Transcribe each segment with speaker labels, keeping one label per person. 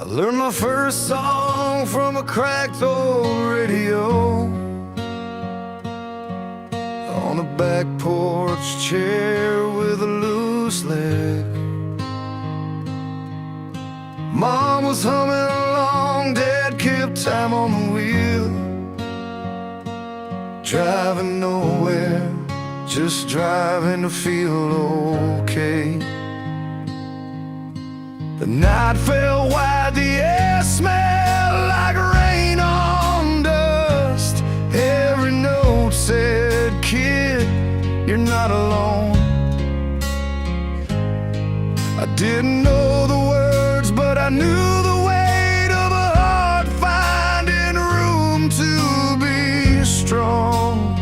Speaker 1: Learned my first song from a cracked old radio on a back porch chair with a loose leg. Mom was humming along, Dad kept time on the wheel. Driving nowhere, just driving to feel okay. The night fell wide, the air smelled like rain on dust. Every note said, "Kid, you're not alone." I didn't know the words, but I knew the weight of a heart finding room to be strong.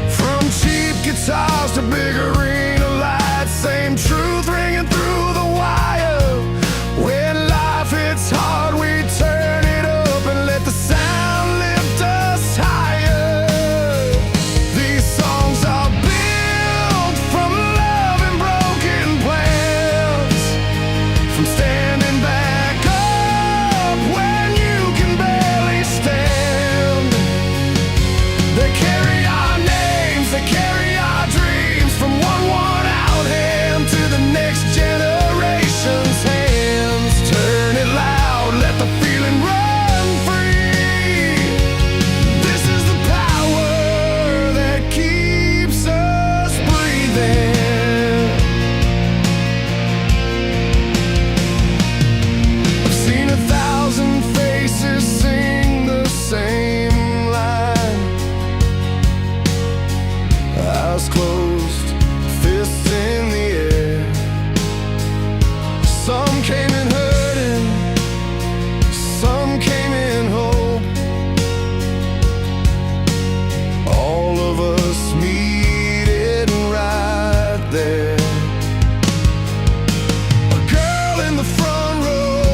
Speaker 1: From cheap guitars to big arena lights, same truth ringing through the wire. When life hits hard, we turn it up and let the sound lift us higher. These songs are built from love and broken plans, from standing back up when you can barely stand. They carry our names, they carry our dreams, from one worn out hand to the next generation's hands. Turn it loud, let the feeling run free. This is the power that keeps us breathing. I've seen 1,000 faces sing the same line, eyes closed, fists in the air. Some came in hurting, some came in hope. All of us meeting right there. A girl in the front row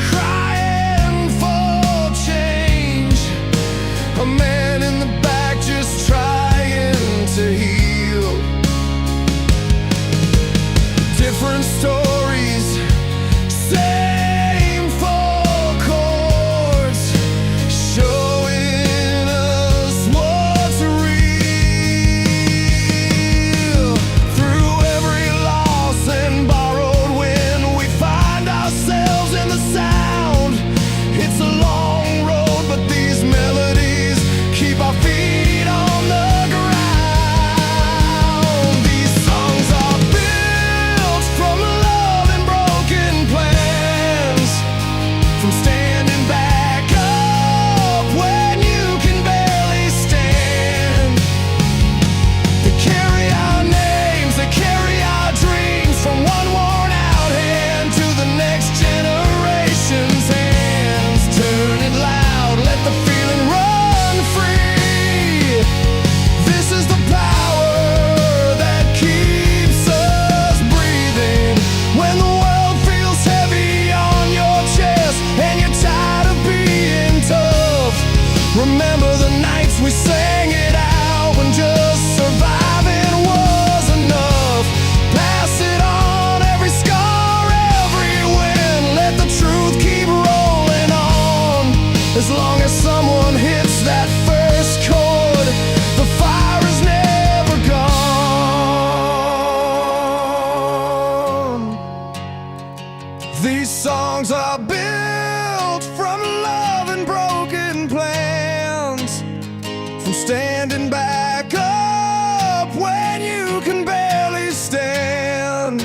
Speaker 1: crying for change, a man in the back just trying to heal. Different stories, same four chords, showing us what's real. Through every loss and borrowed win, we find ourselves in the sound. It's a long road, but these melodies keep our feet on the ground. These songs are built from love and broken plans, from standing back up when you can barely stand. They carry our names, they carry our dreams, from one worn out hand to the next generation's hands. Turn it loud, let the feeling run free. This is the power that keeps us breathing. When the world feels heavy on your chest and you're tired of being tough, remember the nights we sang it out when just surviving was enough. Pass it on, every scar, every win. Let the truth keep rolling on. As long as someone hits that first chord, the fire is never gone. These songs are built from love and broken plans, from standing back up when you can barely stand.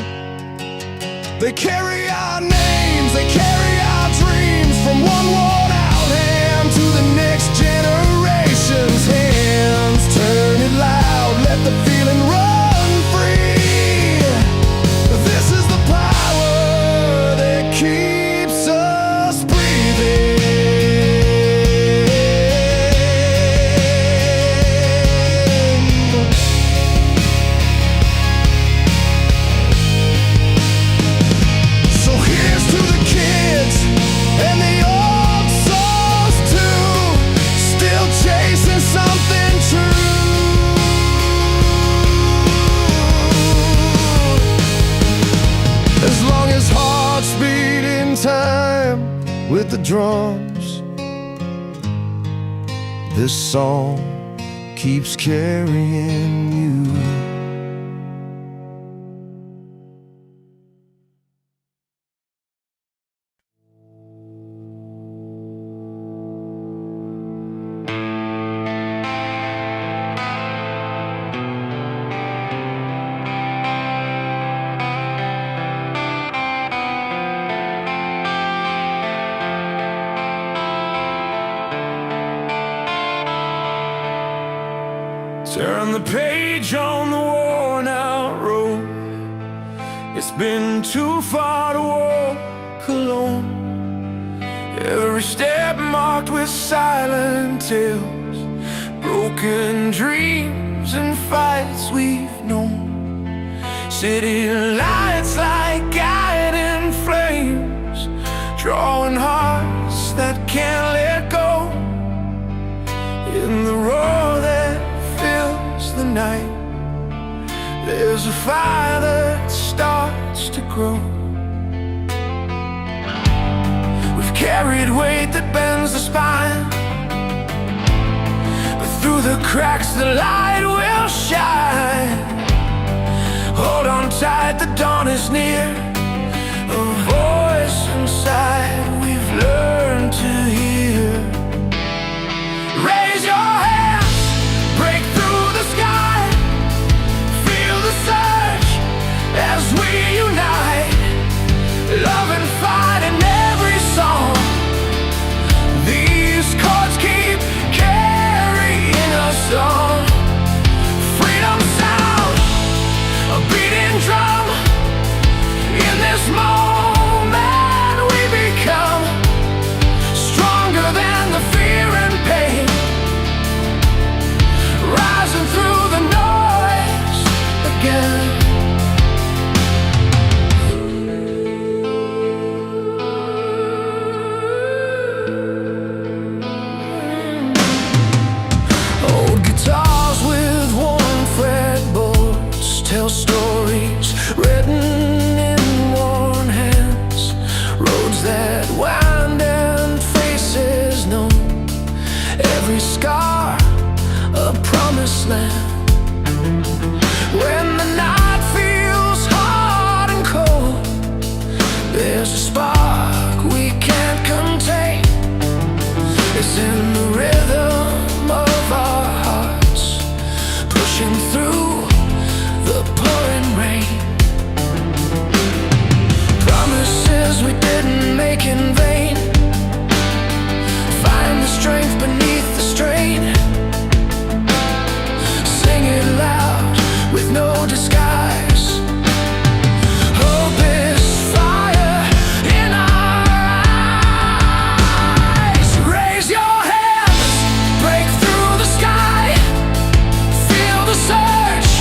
Speaker 1: They carry our names, they carry our dreams, from one worn out hand to the next generation's hands. Turn it loud, let the feeling run free. This is the power that keeps us breathing. with the drums. This song keeps carrying you.
Speaker 2: Turn the page on the worn-out road. It's been too far to walk alone. Every step marked with silent tales, broken dreams and fights we've known. City lights like guiding flames, drawing hearts that can't let go. In the roar that fills the night, there's a fire that starts to grow. We've carried weight that bends the spine, but through the cracks the light will shine. Hold on tight, the dawn is near. A voice inside we've learned to hear. Raise your hands, break through the sky. Feel the surge as we unite. Love and fight in every song. These chords keep carrying us on. Freedom sound, a beating drum. In this moment we become stronger than the fear and pain, rising through the noise again. Old guitars with worn fretboards tell stories written in worn hands. Roads that wind and faces known. Every scar a promised land. When the night feels hard and cold, there's a spark we can't contain. It's in the rhythm of our hearts, pushing through the pouring rain. Promises we didn't make in vain. Find the strength beneath the strain. Sing it loud with no disguise. Hope is fire in our eyes. Raise your hands, break through the sky. Feel the surge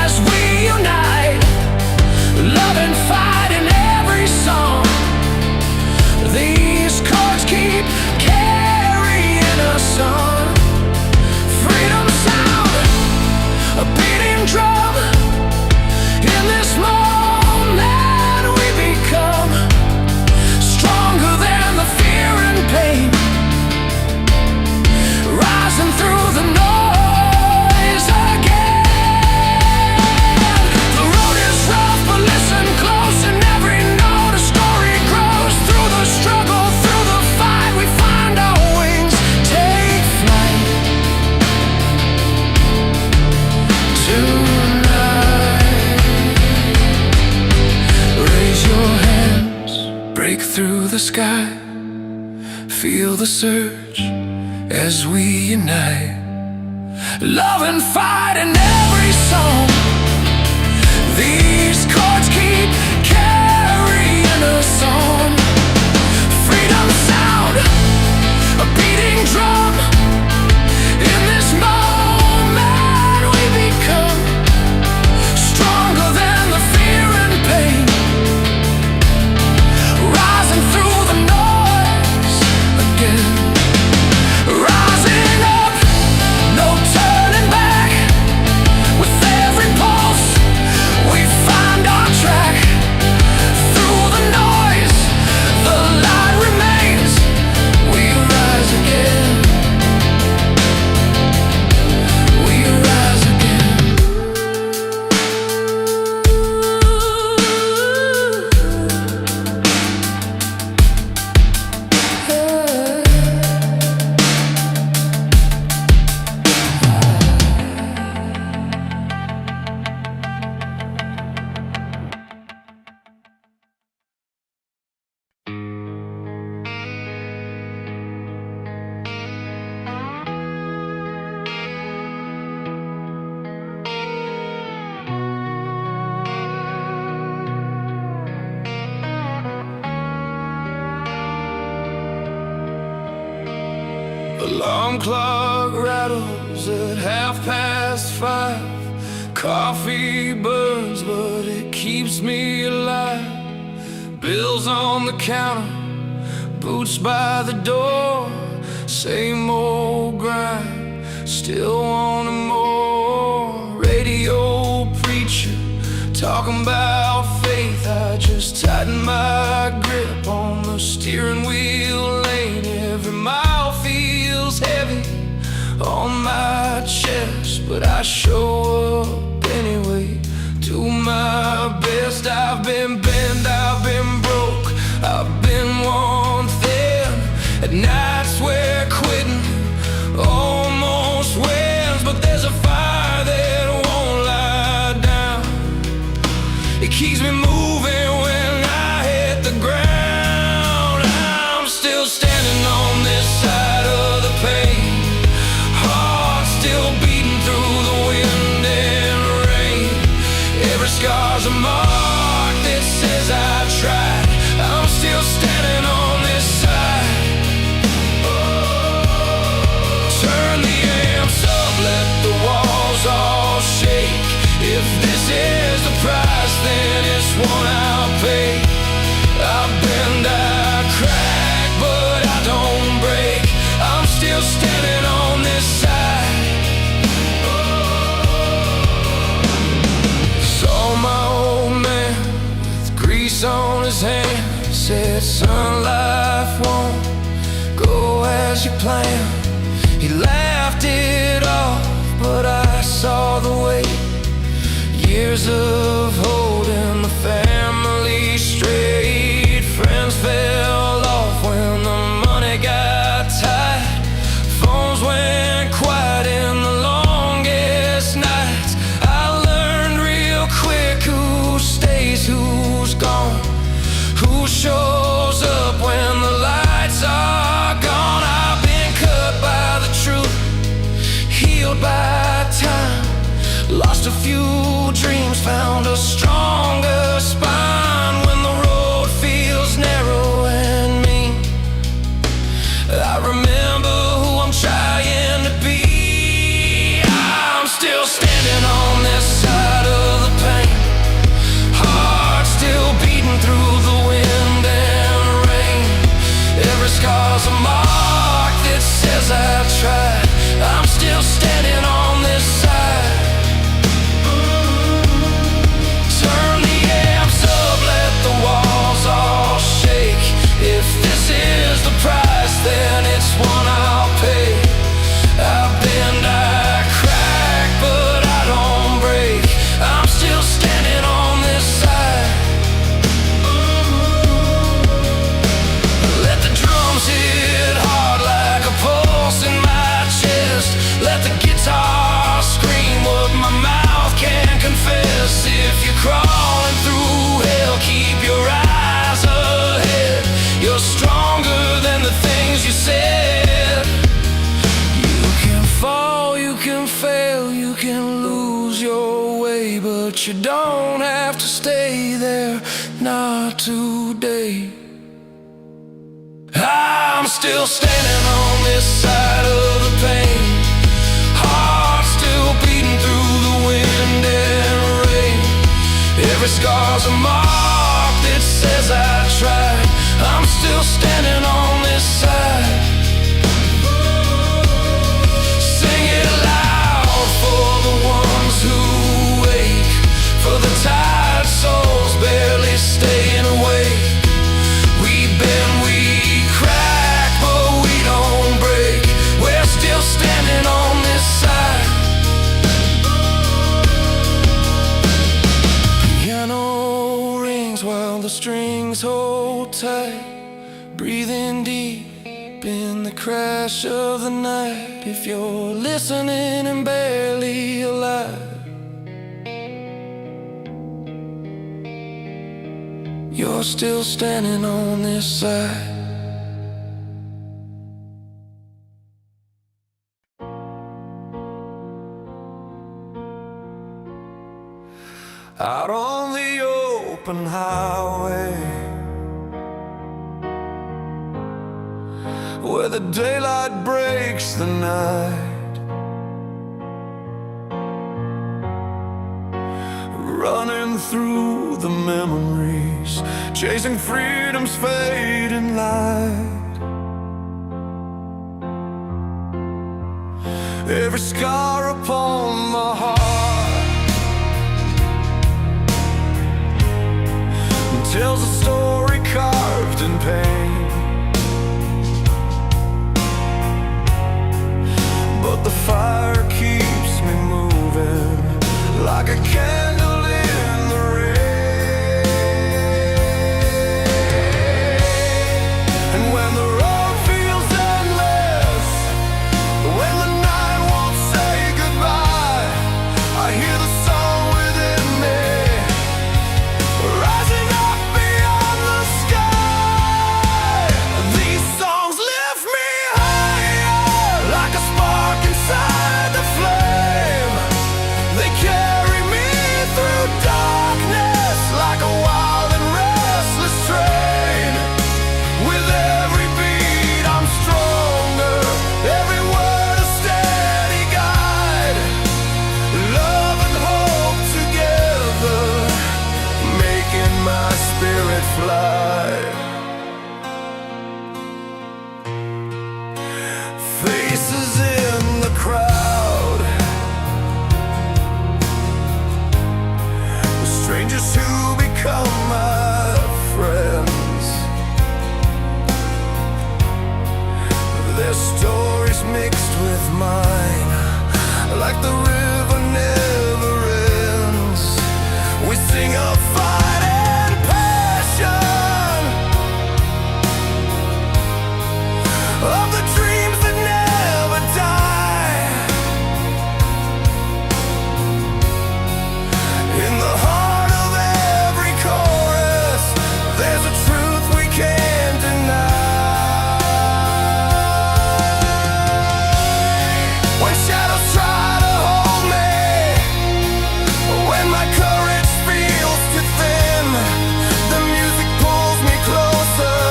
Speaker 2: as we unite. Love and fight in every song. These chords keep carrying us on. Freedom sound, a beating drum. In this moment we become stronger than the fear and pain, rising through the noise again. The road is rough, but listen close. In every note a story grows. Through the struggle, through the fight, we find our wings. Take flight tonight. Raise your hands, break through the sky. Feel the surge as we unite. Love and fight in every song. These chords keep carrying us on. Freedom sound, a beating drum. In this moment we become stronger than the fear and pain, rising through the noise again. Rising up, no turning back. With every pulse we find our track. Through the noise, the light remains.
Speaker 1: Alarm clock rattles at 5:30. Coffee burns, but it keeps me alive. Bills on the counter, boots by the door. Same old grind, still wanting more. Radio preacher talking about faith. I just tighten my grip on the steering wheel lane. Every mile feels heavy on my chest, but I show up anyway, do my best. I've been bent, I've been broke, I've been worn thin. At nights where quitting almost wins, but there's a fire that won't lie down. It keeps me moving when I hit the ground. I'm still standing on this side of the pain, heart still beating through the wind and rain. Every scar's a mark that says I tried. I'm still standing on this side. Turn the amps up, let the walls all shake. If this is the price, then it's one I'll pay. I bend, I crack, but I don't break. I'm still standing on this side. Saw my old man with grease on his hand. Said, son, life won't go as you planned. He laughed it off, but I saw the weight. Years of holding the family straight. Friends fell off when the money got tight. Phones went quiet in the longest nights. I learned real quick who stays, who's gone, who shows up when the lights are gone. I've been cut by the truth, healed by time, lost a few dreams, found a stronger spine. When the road feels narrow and mean, I remember who I'm trying to be. I'm still standing on this side of the pain, heart still beating through the wind and rain. Every scar's a mark that says I tried. I'm still standing on this side. Turn the amps up, let the walls all shake. If this is the price, then it's one I'll pay. I bend, I crack, but I don't break. I'm still standing on this side. Let the drums hit hard like a pulse in my chest. Let the guitar scream what my mouth can't confess. If you're crawling through hell, keep your eyes ahead. You're stronger than the things you said. You can fall, you can fail, you can lose your way, but you don't have to stay there, not today. I'm still standing on this side of the pain, heart still beating through the wind and rain. Every scar's a mark that says I tried. I'm still standing on this side. Sing it loud for the ones who wake, for the tired souls barely staying awake. We bend, we crack, but we don't break. We're still standing on this side. Piano rings while the strings hold tight. Breathing deep in the crash of the night. If you're listening and barely alive, you're still standing on this side. Out on the open highway, where where the daylight breaks the night, running through the memories, chasing freedom's fading light. Every scar upon my heart tells a story carved in pain, but the fire keeps me moving like a candle in the rain. And when the road feels endless, when the night won't say goodbye, I hear the song within me rising up beyond the sky. These songs lift me higher like a spark inside the flame. They carry me through darkness like a wild and restless train. With every beat I'm stronger, every word a steady guide. Love and hope together, making my spirit fly. Faces in the crowd, strangers who become my friends. Their stories mixed with mine, like the river never ends. We sing of fight and passion, of the dreams that never die. In the heart of every chorus, there's a truth we can't deny. When shadows try to hold me, when my courage feels too thin, the music pulls me closer,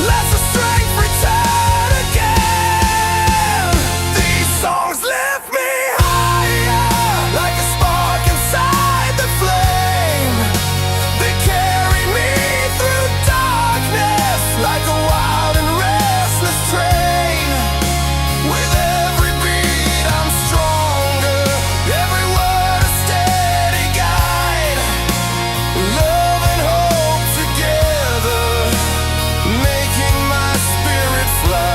Speaker 1: lets the strength return again. These songs lift me higher like a spark inside the flame. They carry me through darkness like a wild and restless train. With every beat I'm stronger, every word a steady guide. Love and hope together, making my spirit fly.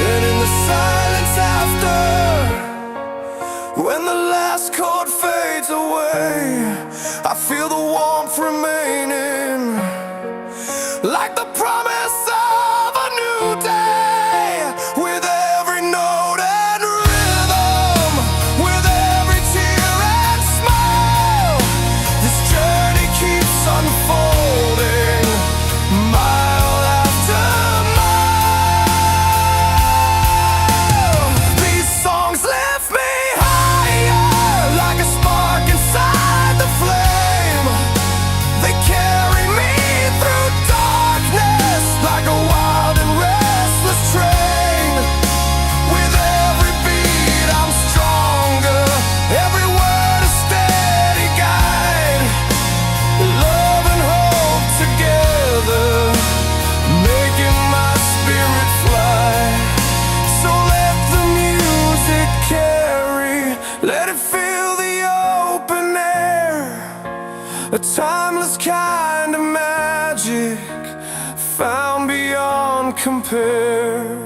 Speaker 1: And in the silence after, when the last chord fades away, I feel the warmth remaining, like the promise of a new day. With every note and rhythm, with every tear and smile, this journey keeps unfolding, mile after mile. These songs lift me higher like a spark inside the flame. They carry me through darkness like a wild and restless train. With every beat I'm stronger, every word a steady guide. Love and hope together, making my spirit fly. So let the music carry, let it fill the open air. A timeless kind of magic found beyond compare.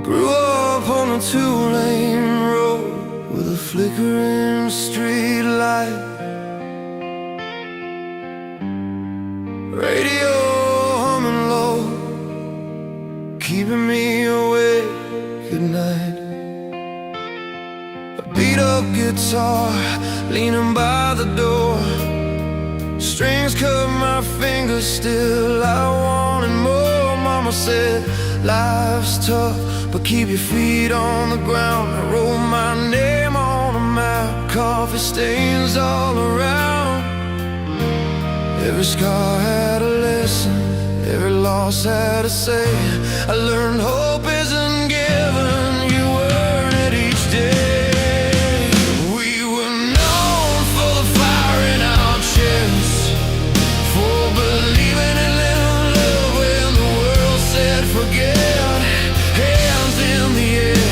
Speaker 1: Grew up on a two-lane road with a flickering street light. Radio humming low, keeping me awake at night. A beat-up guitar leaning by the door, strings cut my fingers, still I wanted more. Mama said life's tough, but keep your feet on the ground. I wrote my name on a map, coffee stains all around. Every scar had a lesson, every loss had a say. I learned hope isn't given, you earn it each day. We were known for the fire in our chests, for believing in love when the world said forget. Hands in the air,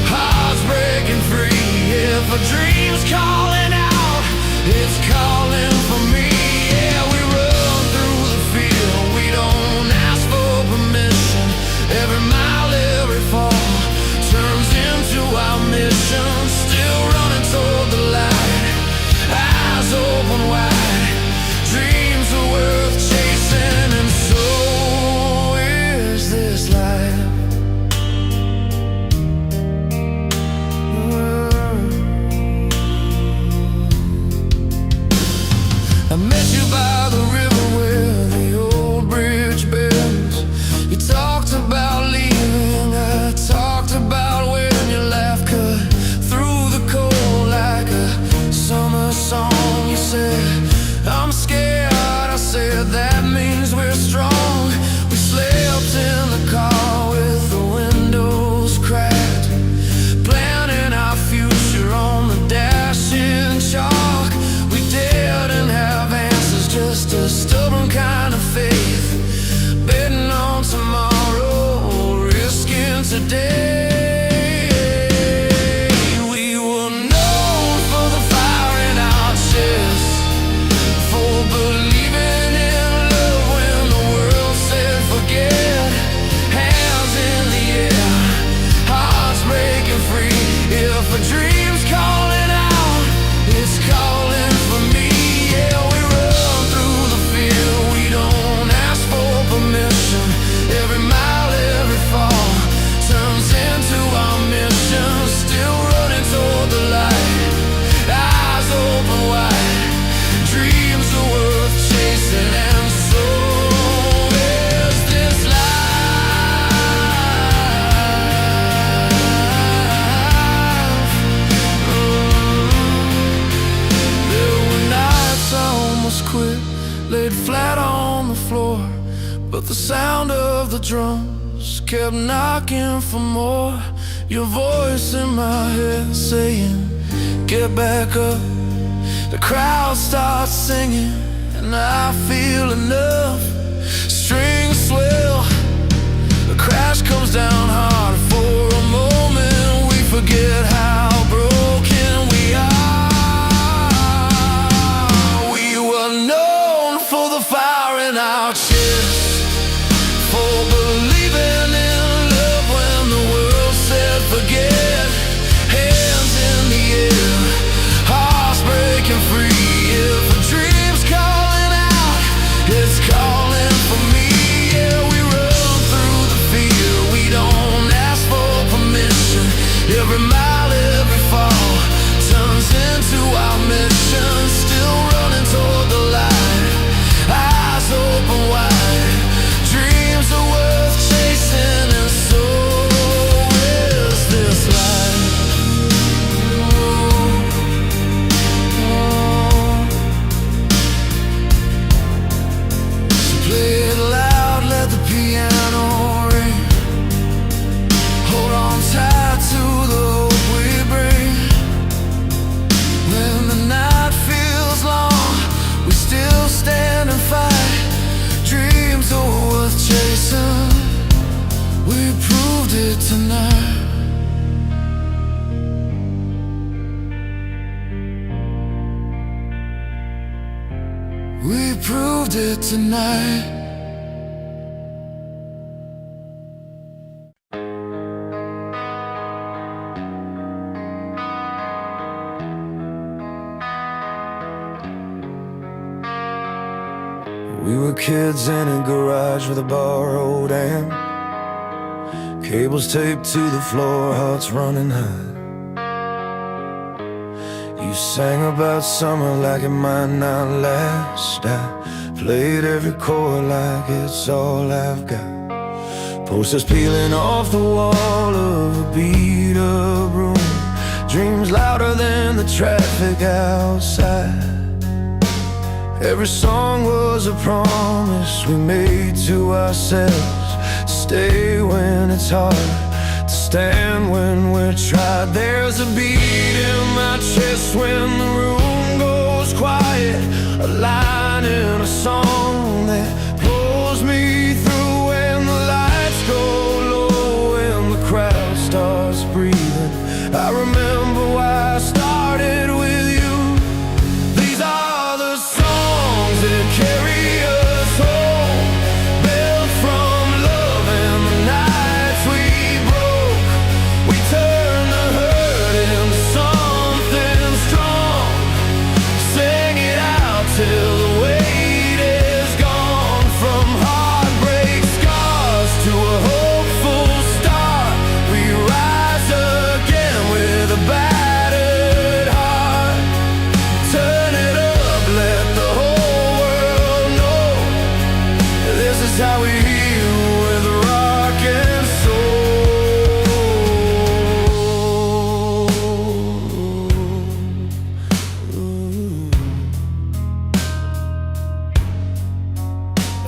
Speaker 1: hearts breaking free. If a dream's calling out, it's calling for me. Yeah, we run through the field, we don't ask for permission. Every mile, every fall turns into our mission. Still running toward the light, eyes open wide. Dreams are worth chasing, and so is this life. I met you by the river where the old bridge bends. You talked about leaving, I talked about when your laugh cut through the cold like a summer song. You said, I'm scared, I said, that means we're strong. We slept in the car with the windows cracked, planning our future on the dash in chalk. We didn't have answers, just a stubborn kind of faith, betting on tomorrow, risking today. We were known for the fire in our chests, for believing in love when the world said forget. Hands in the air, hearts breaking free. If a dream's calling out, it's calling for me. Yeah, we run through the field, we don't ask for permission. Every mile, every fall turns into our mission. Still running toward the light, eyes open wide. Dreams are worth chasing, and so is this life. There were nights I almost quit, laid flat on the floor, but the sound of the drums kept knocking for more. Your voice in my head saying, get back up. The crowd starts singing, and I feel enough. Strings swell, the crash comes down hard. For a moment we forget how broken we are. We were known for the fire in our chests, for believing in love when the world said forget. Hands in the air, hearts breaking free. If a dream's calling out, it's calling for me. Yeah, we run through the field, we don't ask for permission. Every mile, every fall turns into our mission. Still running toward the light, eyes open wide. Dreams are worth chasing, and so is this life. So play it loud, let the piano ring. Hold on tight to the hope we bring. When the night feels long, we still stand and fight. Dreams are worth chasing, we proved it tonight. We proved it tonight. We were kids in a garage with a borrowed amp, cables taped to the floor, hearts running high. You sang about summer like it might not last. I played every chord like it's all I've got. Posters peeling off the wall of a beat-up room, dreams louder than the traffic outside. Every song was a promise we made to ourselves, to stay when it's hard, to stand when we're tried. There's a beat in my chest when the room goes quiet, a line in a song that pulls me through when the lights go low and the crowd starts breathing. I remember why I started with you. These are the songs that carry us home, built from love and the nights we broke. We turned the hurt into something strong, sing it out till the weight is gone. From heartbreak scars to a hopeful start, we rise again with a battered heart. Turn it up, let the whole world know, this is how we heal with rock and soul.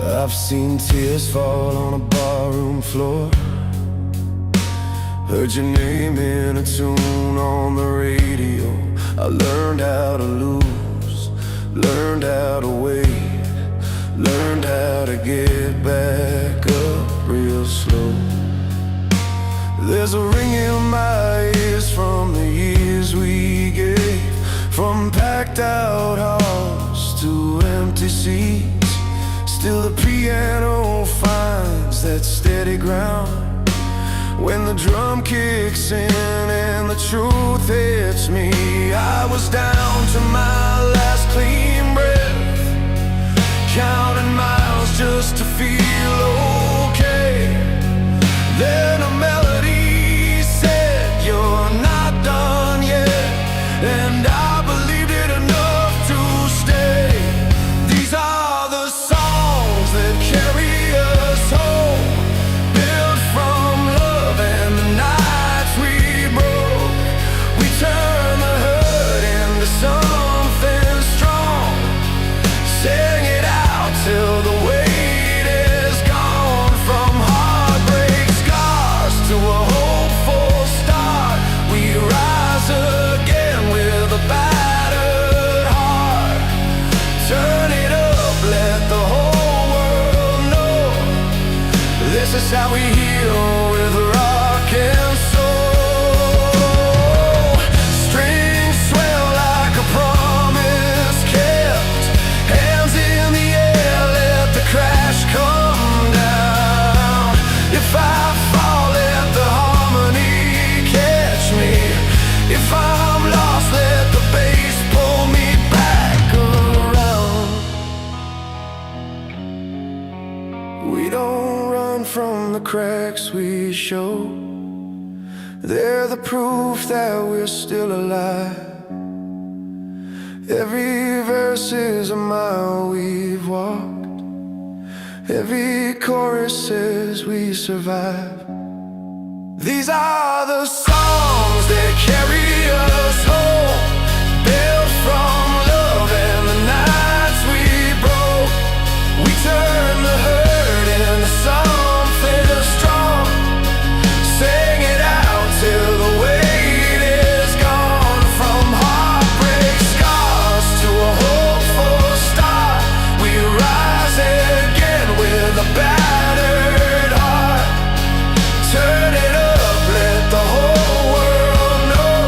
Speaker 1: I've seen tears fall on a barroom floor, heard your name in a tune on the radio. I learned how to lose, learned how to wait, learned how to get back up real slow. There's a ring in my ears from the years we gave, from packed out halls to empty seats. Still the piano finds that steady ground when the drum kicks in and the truth hits me. I was down to my last clean breath, counting miles just to feel okay. Then a melody said, "You're not done yet," and I believed it enough to stay. These are the songs that carry us home, built from love and the nights we broke. We turn the hurt into something strong, sing it out till the weight is gone. From heartbreak scars to a hopeful start, we rise again with a battered heart. Turn it up, let the whole world know, this is how we heal with rock and soul. Strings swell like a promise kept, hands in the air, let the crash come down. If I fall, let the harmony catch me. If I'm lost, let the bass pull me back around. We don't run from the cracks we show, they're the proof that we're still alive. Every verse is a mile we've walked, every chorus says we survive. These are the songs that carry us home, built from love and the nights we broke. We turn the hurt into something strong, sing it out till the weight is gone. From heartbreak scars to a hopeful start, we rise again with a battered heart. Turn it up, let the whole world know,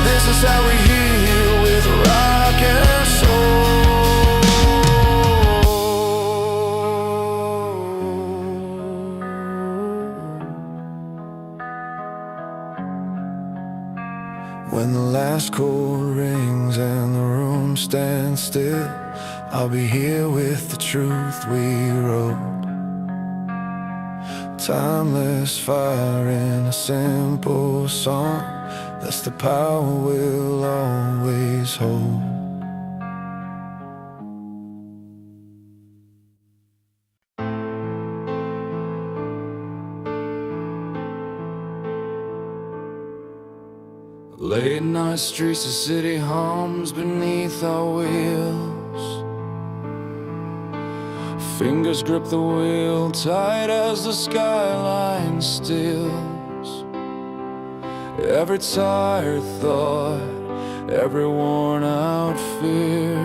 Speaker 1: this is how we heal with rock and soul. When the last chord rings and the room stands still, I'll be here with the truth we wrote. Timeless fire in a simple song. That's the power we'll always hold.
Speaker 2: Late night streets, the city hums beneath our wheels. Fingers grip the wheel tight as the skyline stills. Every tired thought, every worn out fear,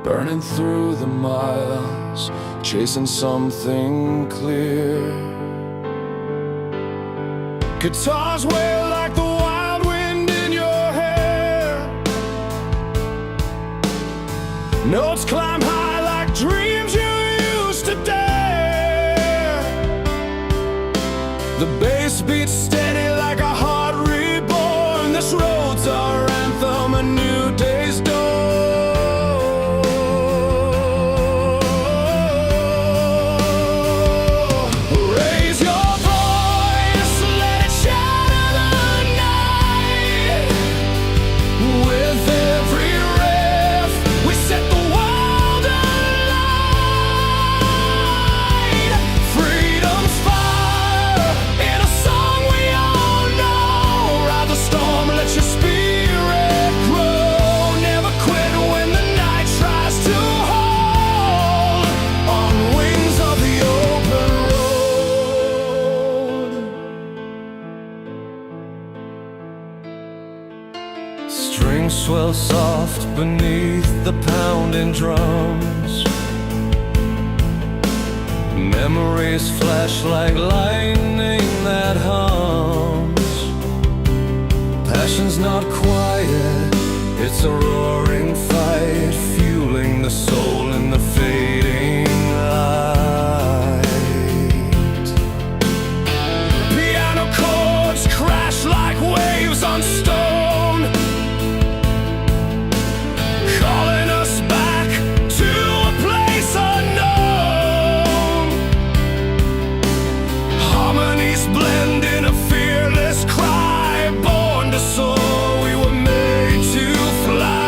Speaker 2: burning through the miles, chasing something clear. Guitars wail like the wild wind in your hair. Notes climb high like dreams you used to dare. The bass beats steady like a heart reborn. This road's our anthem, a new day's dawn. Raise your voice, let it shatter the night. With every riff, we set the world alight. Freedom's fire in a song we all know. Ride the storm, let your spirit grow. Never quit when the night tries to hold. On wings of the open road. Strings swell soft beneath the pounding drums. Memories flash like lightning that hums. Passion's not quiet, it's a roaring fight, fueling the soul in the fading light. Piano chords crash like waves on stone, calling us back to a place unknown. Harmonies blend in a fearless cry, born to soar, we were made to fly.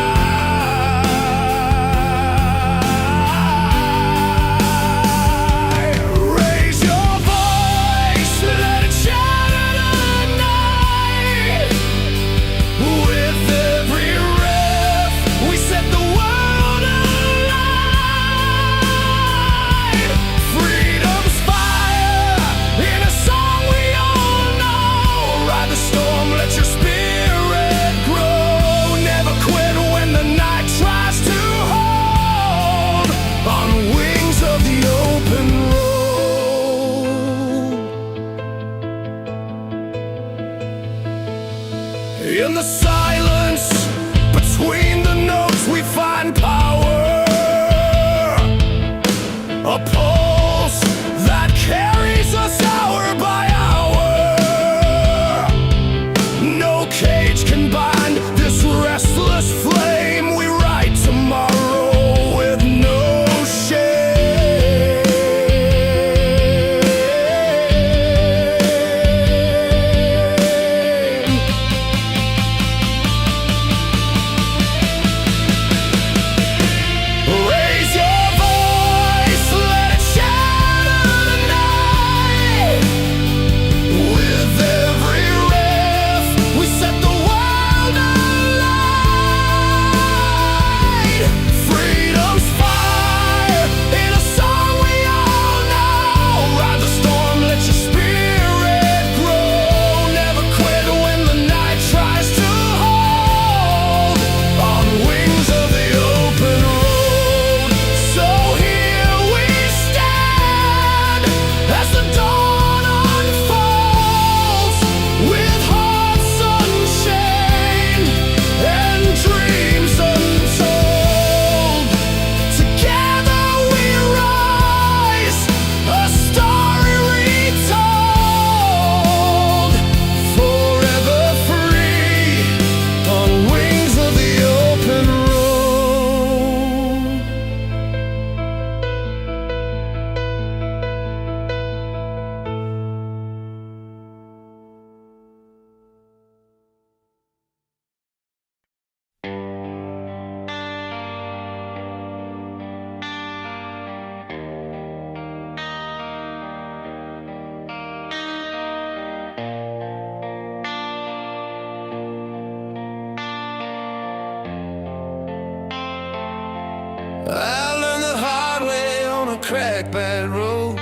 Speaker 1: cracked bad road.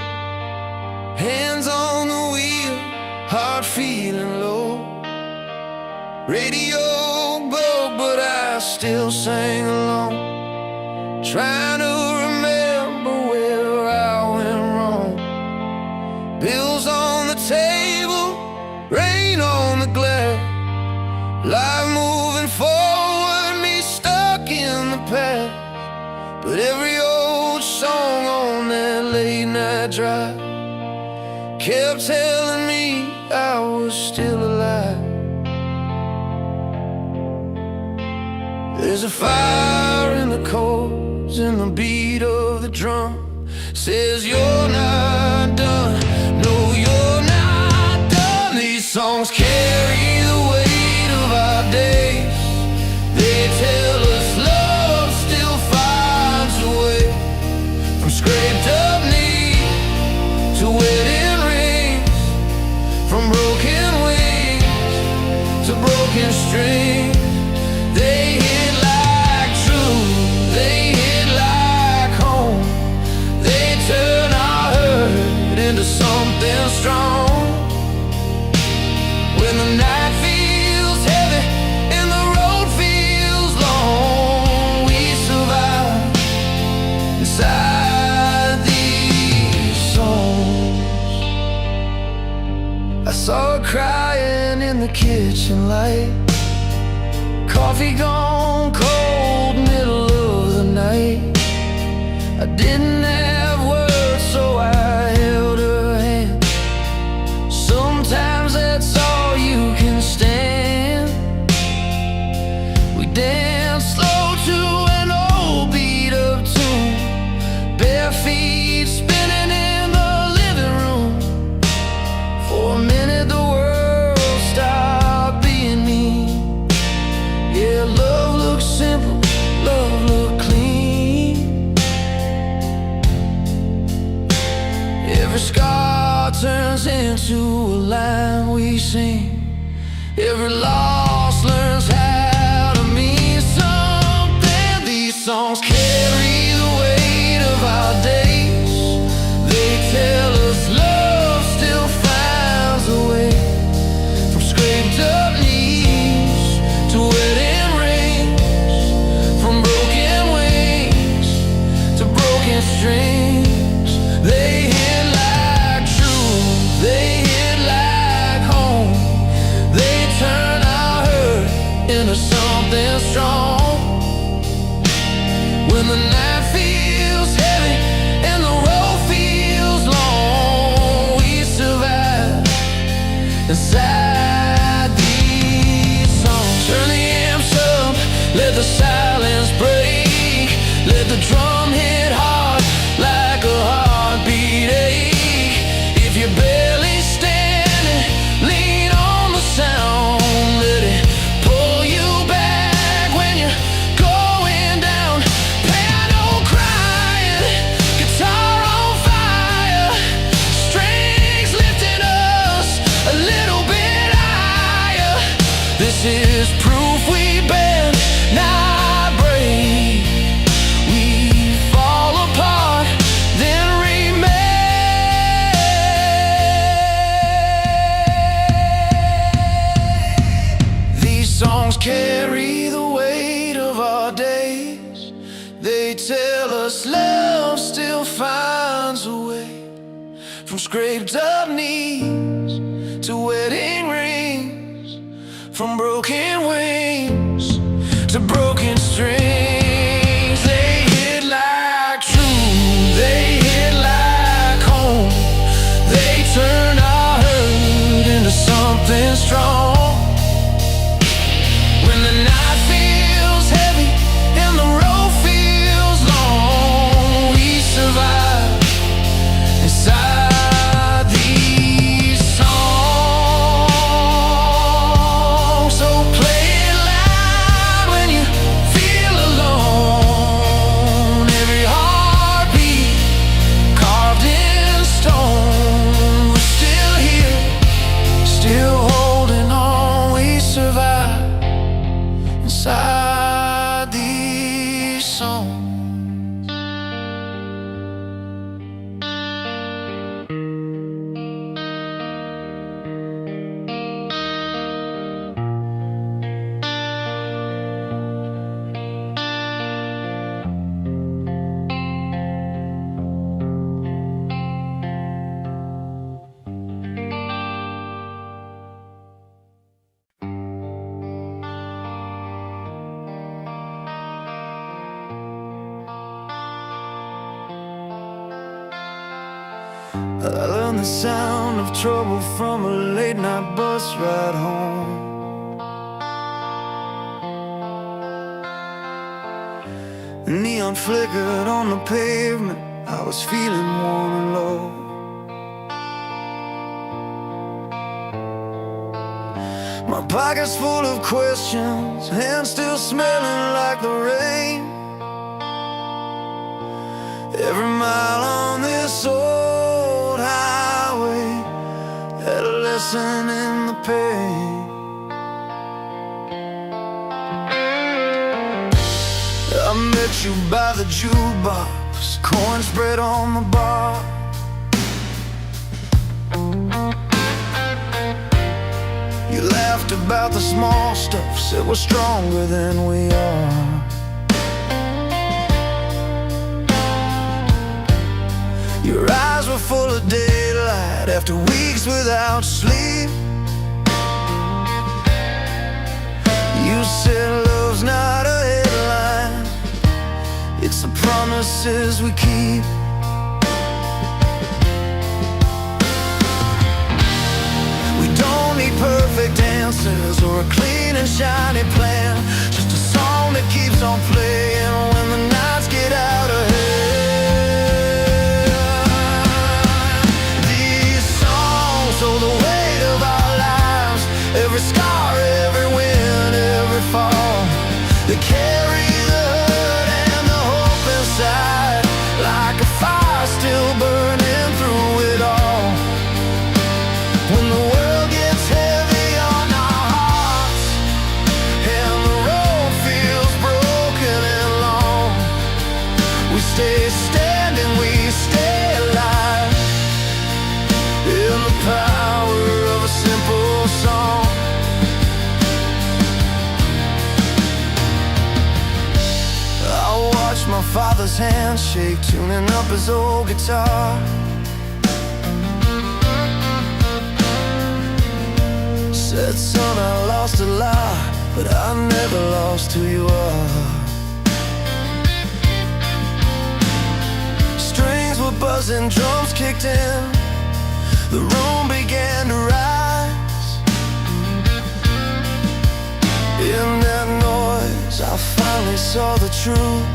Speaker 1: Hands on the wheel, heart feeling low. Radio broke, but I still sang along, trying to remember where I went wrong. Bills on the table, rain on the glass, life moving forward, me stuck in the past. But every old song on that late night drive kept telling me I was still alive. There's a fire in the chords and the beat of the drum says you're not done, no you're not done. These songs carry the weight of our days. They tell us love still finds a way, from scraped up knees to wedding rings, from broken wings to broken strings. They hit like truth, they hit like home. They turn our hurt into something strong. When the night feels heavy and the road feels long, we survive inside these songs. I saw her crying in the kitchen light, coffee gone cold, middle of the night. I didn't have words, so I held her hand. Sometimes that's all you can stand. We danced slow to an old beat-up tune, bare feet spinning in the living room. For a minute the world stopped being mean. Yeah, love looks simple, love looked clean. Every scar turns into a line we sing. Every loss learns how to mean something. These songs carry the weight of our days. They tell us love still finds a way, from scraped up knees to wedding rings, from broken wings to broken strings. They hit like truth, they hit like home. They turn our hurt into something strong. When the night feels heavy and the road feels long, we survive inside these songs. Turn the amps up, let the silence break, let the drum hit hard like a heartbeat ache. If you're barely standing, lean on the sound, let it pull you back when you're going down. Piano crying, guitar on fire, strings lifting us a little bit higher. This is proof we bend, not break. We fall apart, then remake. These songs carry the weight of our days. They tell us love still finds a way, from scraped up knees to wedding rings, from broken wings to broken strings. They hit like truth, they hit like home. They turn our hurt into something strong. When the night feels heavy and the road feels long, we survive inside these I learned the sound of trouble from a late night bus ride home. Neon flickered on the pavement, I was feeling warm and low. My pockets full of questions, hands still smelling like the rain. Every mile on this old highway had a lesson in the pain. I met you by the jukebox, corn spread on the bar. You laughed about the small stuff, said we're stronger than we are. Your eyes were full of daylight after weeks without sleep. You said love's not a headline, it's the promises we keep. We don't need perfect answers or a clean and shiny plan, just a song that keeps on playing when the nights get out of hand. These songs hold the weight of our lives, every scar, every win, every fall. They carry the hurt and the hope inside, like a fire still burning through it all. When the world gets heavy on our hearts and the road feels broken and long, we stay standing, we stay alive in the power of a simple song. I watched my father's hand shake, tuning up his old guitar. Said, son, I lost a lot, but I never lost who you are. Strings were buzzing, drums kicked in, the room began to rise. In that noise, I finally saw the truth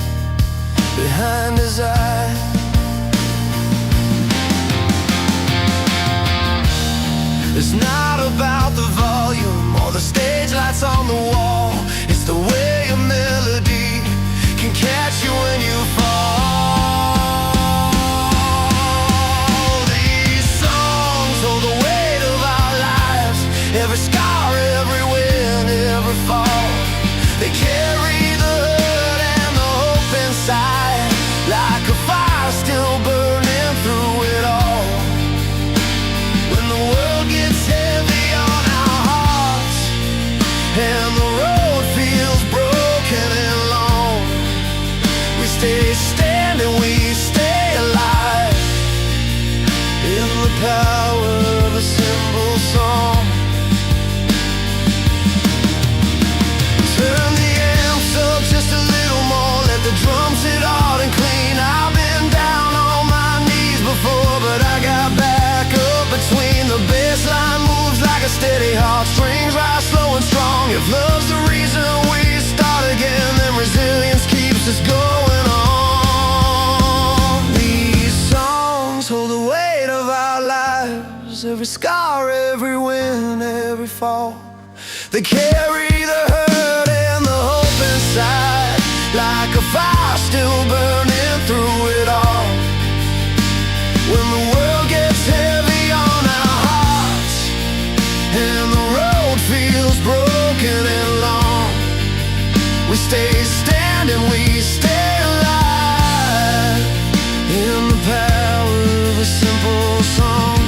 Speaker 1: behind his eyes. It's not about the volume or the stage lights on the wall, it's the way a melody can catch you when you fall. These songs hold the weight of our lives, every scar, every win, every fall. They carry the hurt and the hope inside, like a fire still burning through it all. When the world gets heavy on our hearts and the road feels broken and long, we stay standing, we stay alive in the power of a simple song. Turn the amps up just a little more, let the drums hit hard and clean. I've been down on my knees before, but I got back up between the bass line moves like a steady heart. Strings rise slow and strong. If love's the reason we start again, then resilience keeps us going on. These songs hold the weight of our lives, every scar, every win, every fall. They carry the hurt and the hope inside, like a fire still burning through it all. When the world gets heavy on our hearts and the road feels broken and long, we stay standing, we stay alive in the power of a simple song.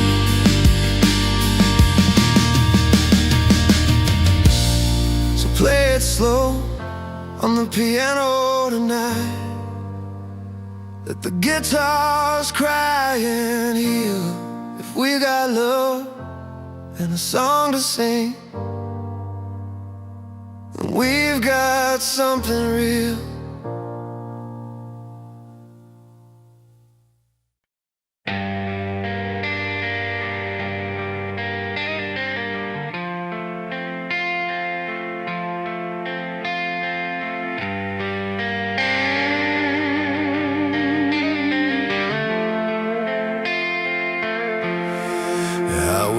Speaker 1: So play it slow on the piano tonight, let the guitars cry and heal. If we got love and a song to sing, then we've got something real.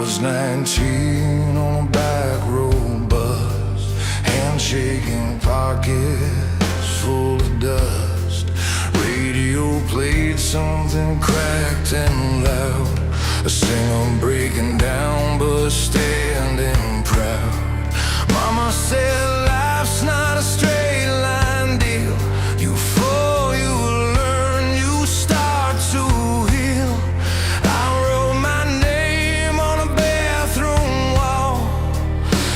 Speaker 1: was 19 on a back road bus, handshaking pockets full of dust. Radio played something cracked and loud, a singer breaking down but standing proud. Mama said life's not a straight line deal. You fall, you learn, you start to heal. I wrote my name on a bathroom wall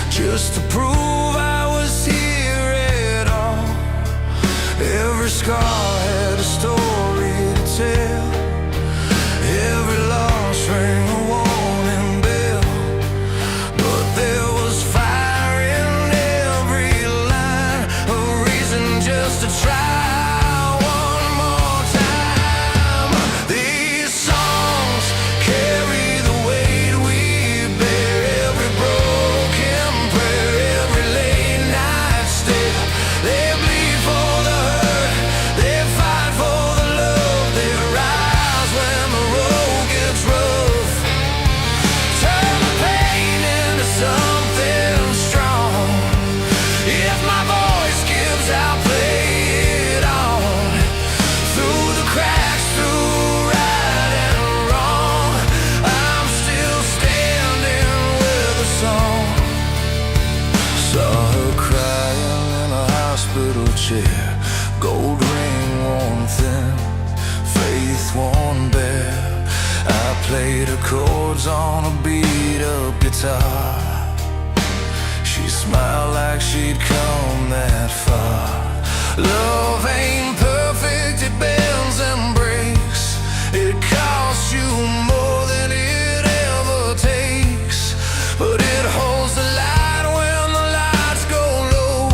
Speaker 1: just to prove I was here at all. Every scar had a story to tell. Every loss rang a warning bell. But there was fire in every line, a reason just to try one more time. These songs carry the weight we bear. Every broken prayer, every late night stare. They bleed for the hurt, they fight for the love. They rise when the road gets rough. Turn the pain into something strong. If my voice gives out, play it on. Through the cracks, through right and wrong, I'm still standing with a song. Saw her crying in a hospital chair, gold ring worn thin, faith worn bare. I played her chords on a beat-up guitar. She smiled like she'd come that far. Love ain't perfect, it bends and breaks. It costs you more than it ever takes, but it holds the light when the lights go low.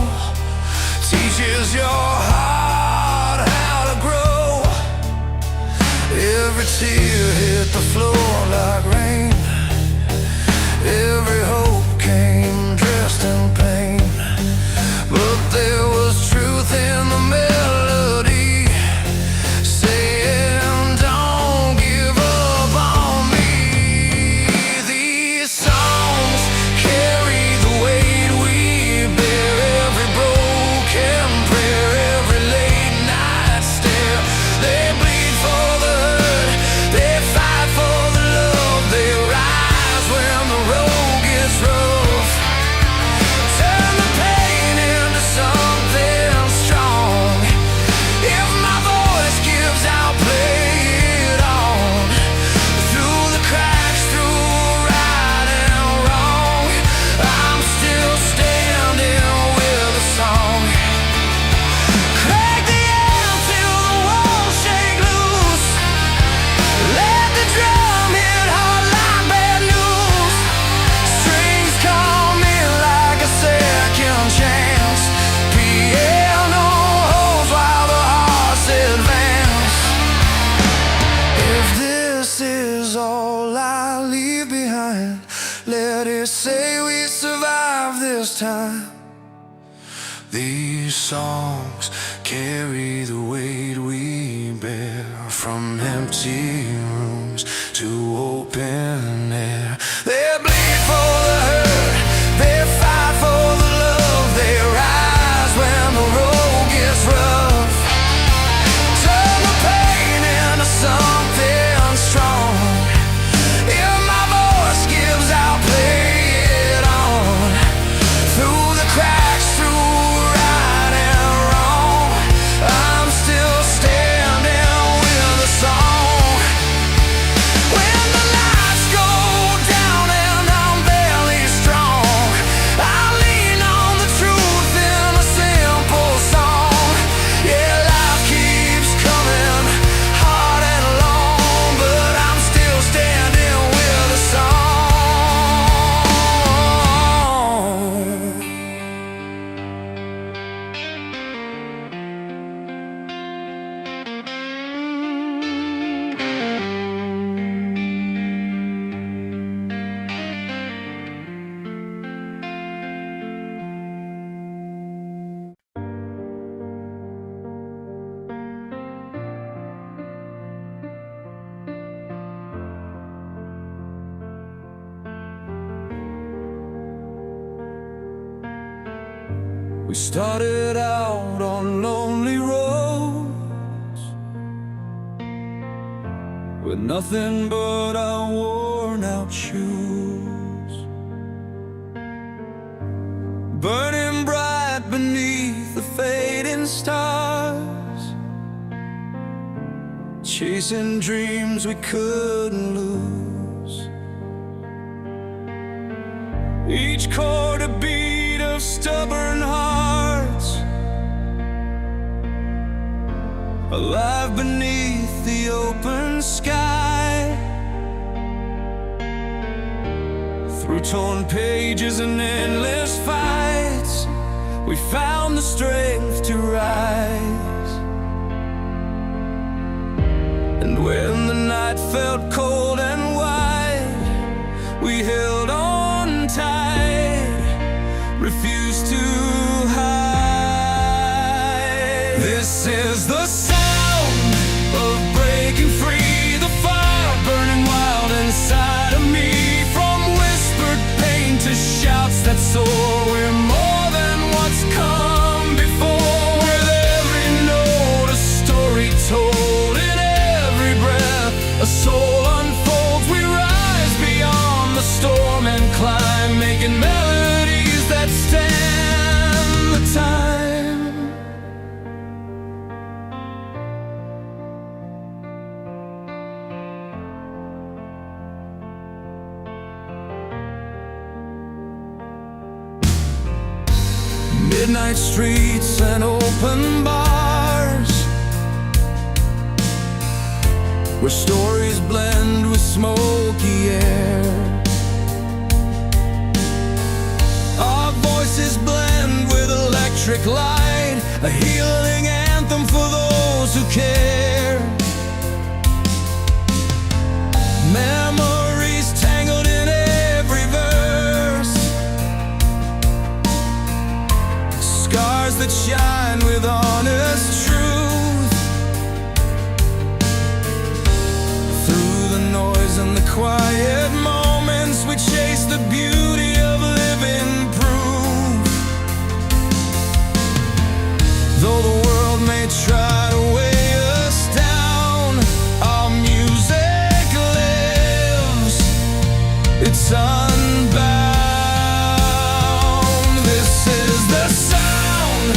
Speaker 1: Teaches your heart how to grow. Every tear hit the floor like rain. Every hope came dressed in pain. But there was truth in the melody, saying don't give up on me. These songs carry the weight we bear. Every broken prayer, every late night stare. They bleed for the hurt, they fight for the love. They rise when the road gets rough. Turn the pain into something strong. If my voice gives out, play it on. Through the cracks, through right and wrong, I'm still standing with a song. Crack the air till the walls shake loose. Let the drum hit hard like bad news. Strings come in like a second chance. Piano holds while the hearts advance. If this is all I leave behind, let it say we survived this time. These songs carry the weight we bear, from empty rooms to open air. They bleed for the hurt, they fight for the love. They rise when the road gets rough. Turn the pain into something strong. If my voice gives out, play it on. Through the cracks, through right and wrong, I'm still standing with a song. When the lights go down We started out on lonely roads with nothing but our worn out shoes, burning bright beneath the fading stars, chasing dreams we couldn't lose. Each chord a beat of stubborn hearts, alive beneath the open sky. Through torn pages and endless fights, we found the strength to rise. And when the night felt cold and wide, we held on tight, refused to hide. This is the sound of breaking free, the fire burning wild inside of me. From whispered pain to shouts that soar, we're more than what's come before. With every note a story told, in every breath a soul unfolds. We rise beyond the storm and climb, making melodies that stand the time. Midnight streets and open bars, where stories blend with smoky air. Our voices blend with electric light, a healing anthem for those who care. Memories tangled in every verse, scars that shine with honest truth. Through the noise and the quiet moments, we chase the beauty of living proof. Though the world may try to weigh us down, our music lives, it's unbound. This is the sound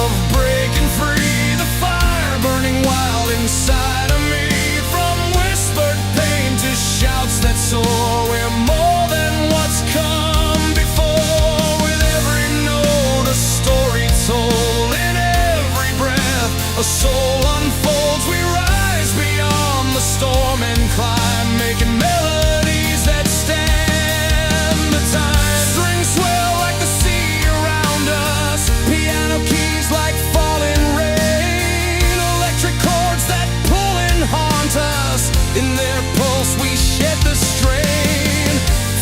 Speaker 1: of breaking free, the fire burning wild inside of me. From whispered pain to shouts that soar, we're more than what's come before. With every note a story told, in every breath a soul unfolds. We rise beyond the storm and climb, making melodies that stand the time. Strings swell like the sea around us, piano keys like falling rain, electric chords that pull and haunt us. In their pulse we shed the strain.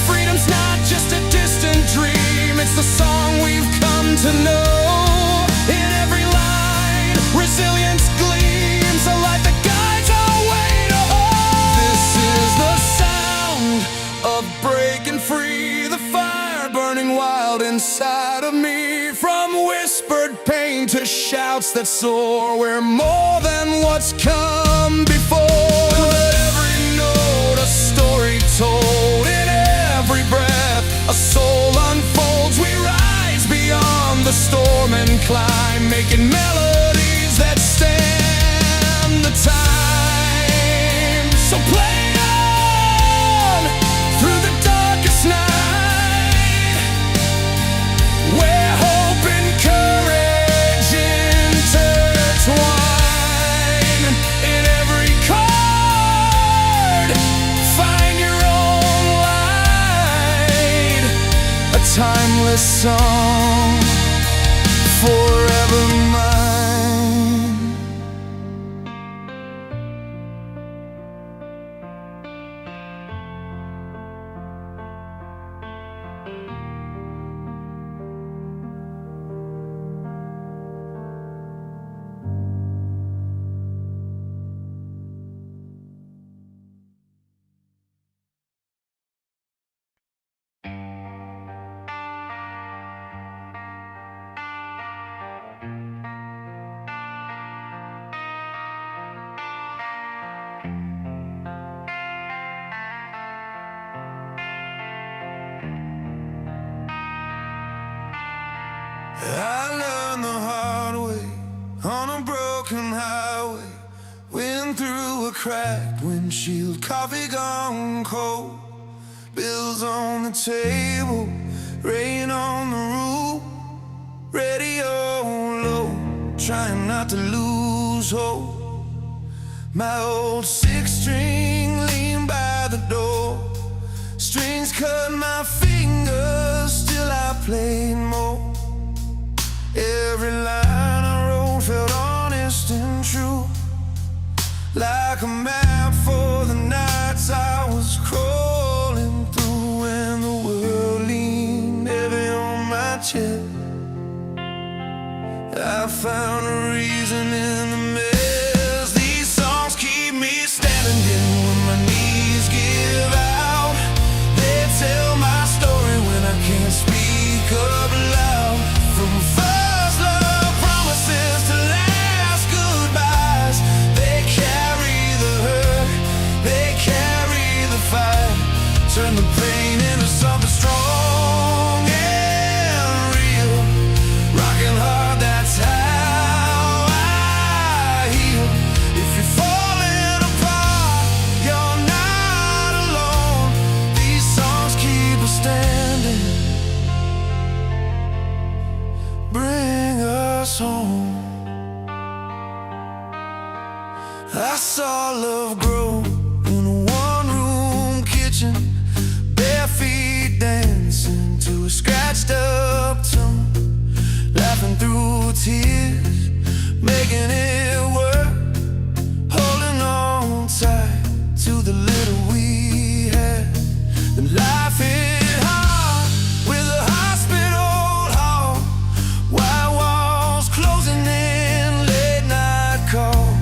Speaker 1: Freedom's not just a distant dream, it's the song we've come to know. In every line, resilience gleams, a light that guides our way to home. This is the sound of breaking free, the fire burning wild inside of me. From whispered pain to shouts that soar, we're more than what's come before. With every note a story told, in every breath a soul unfolds. We rise beyond the storm and climb, making melodies that stand the time. So play on through the darkest night, where hope and courage intertwine. In every chord find your own light, a timeless song forever mine. cracked windshield, coffee gone cold, bills on the table, rain on the roof, radio low, trying not to lose hope. My old six-string leaned by the door, strings cut my fingers, still I played more. Every line I wrote felt honest and true, like a map for the nights I was crawling through. When the world leaned heavy on my chest, I found a reason in the mess. These songs keep me standing in when my knees give out. They tell my story when I can't speak up loud. From first love promises to last goodbyes, they carry the hurt, they carry the fight. Turn the pain into something strong and real. Rocking hard, that's how I heal. If you're falling apart, you're not alone. These songs keep us standing, bring us home. I saw love grow in a one-room kitchen, bare feet dancing to a scratched up tune, laughing through tears, making it work, holding on tight to the little we had. Then life hit hard with a hospital hall, white walls closing in, late night calls.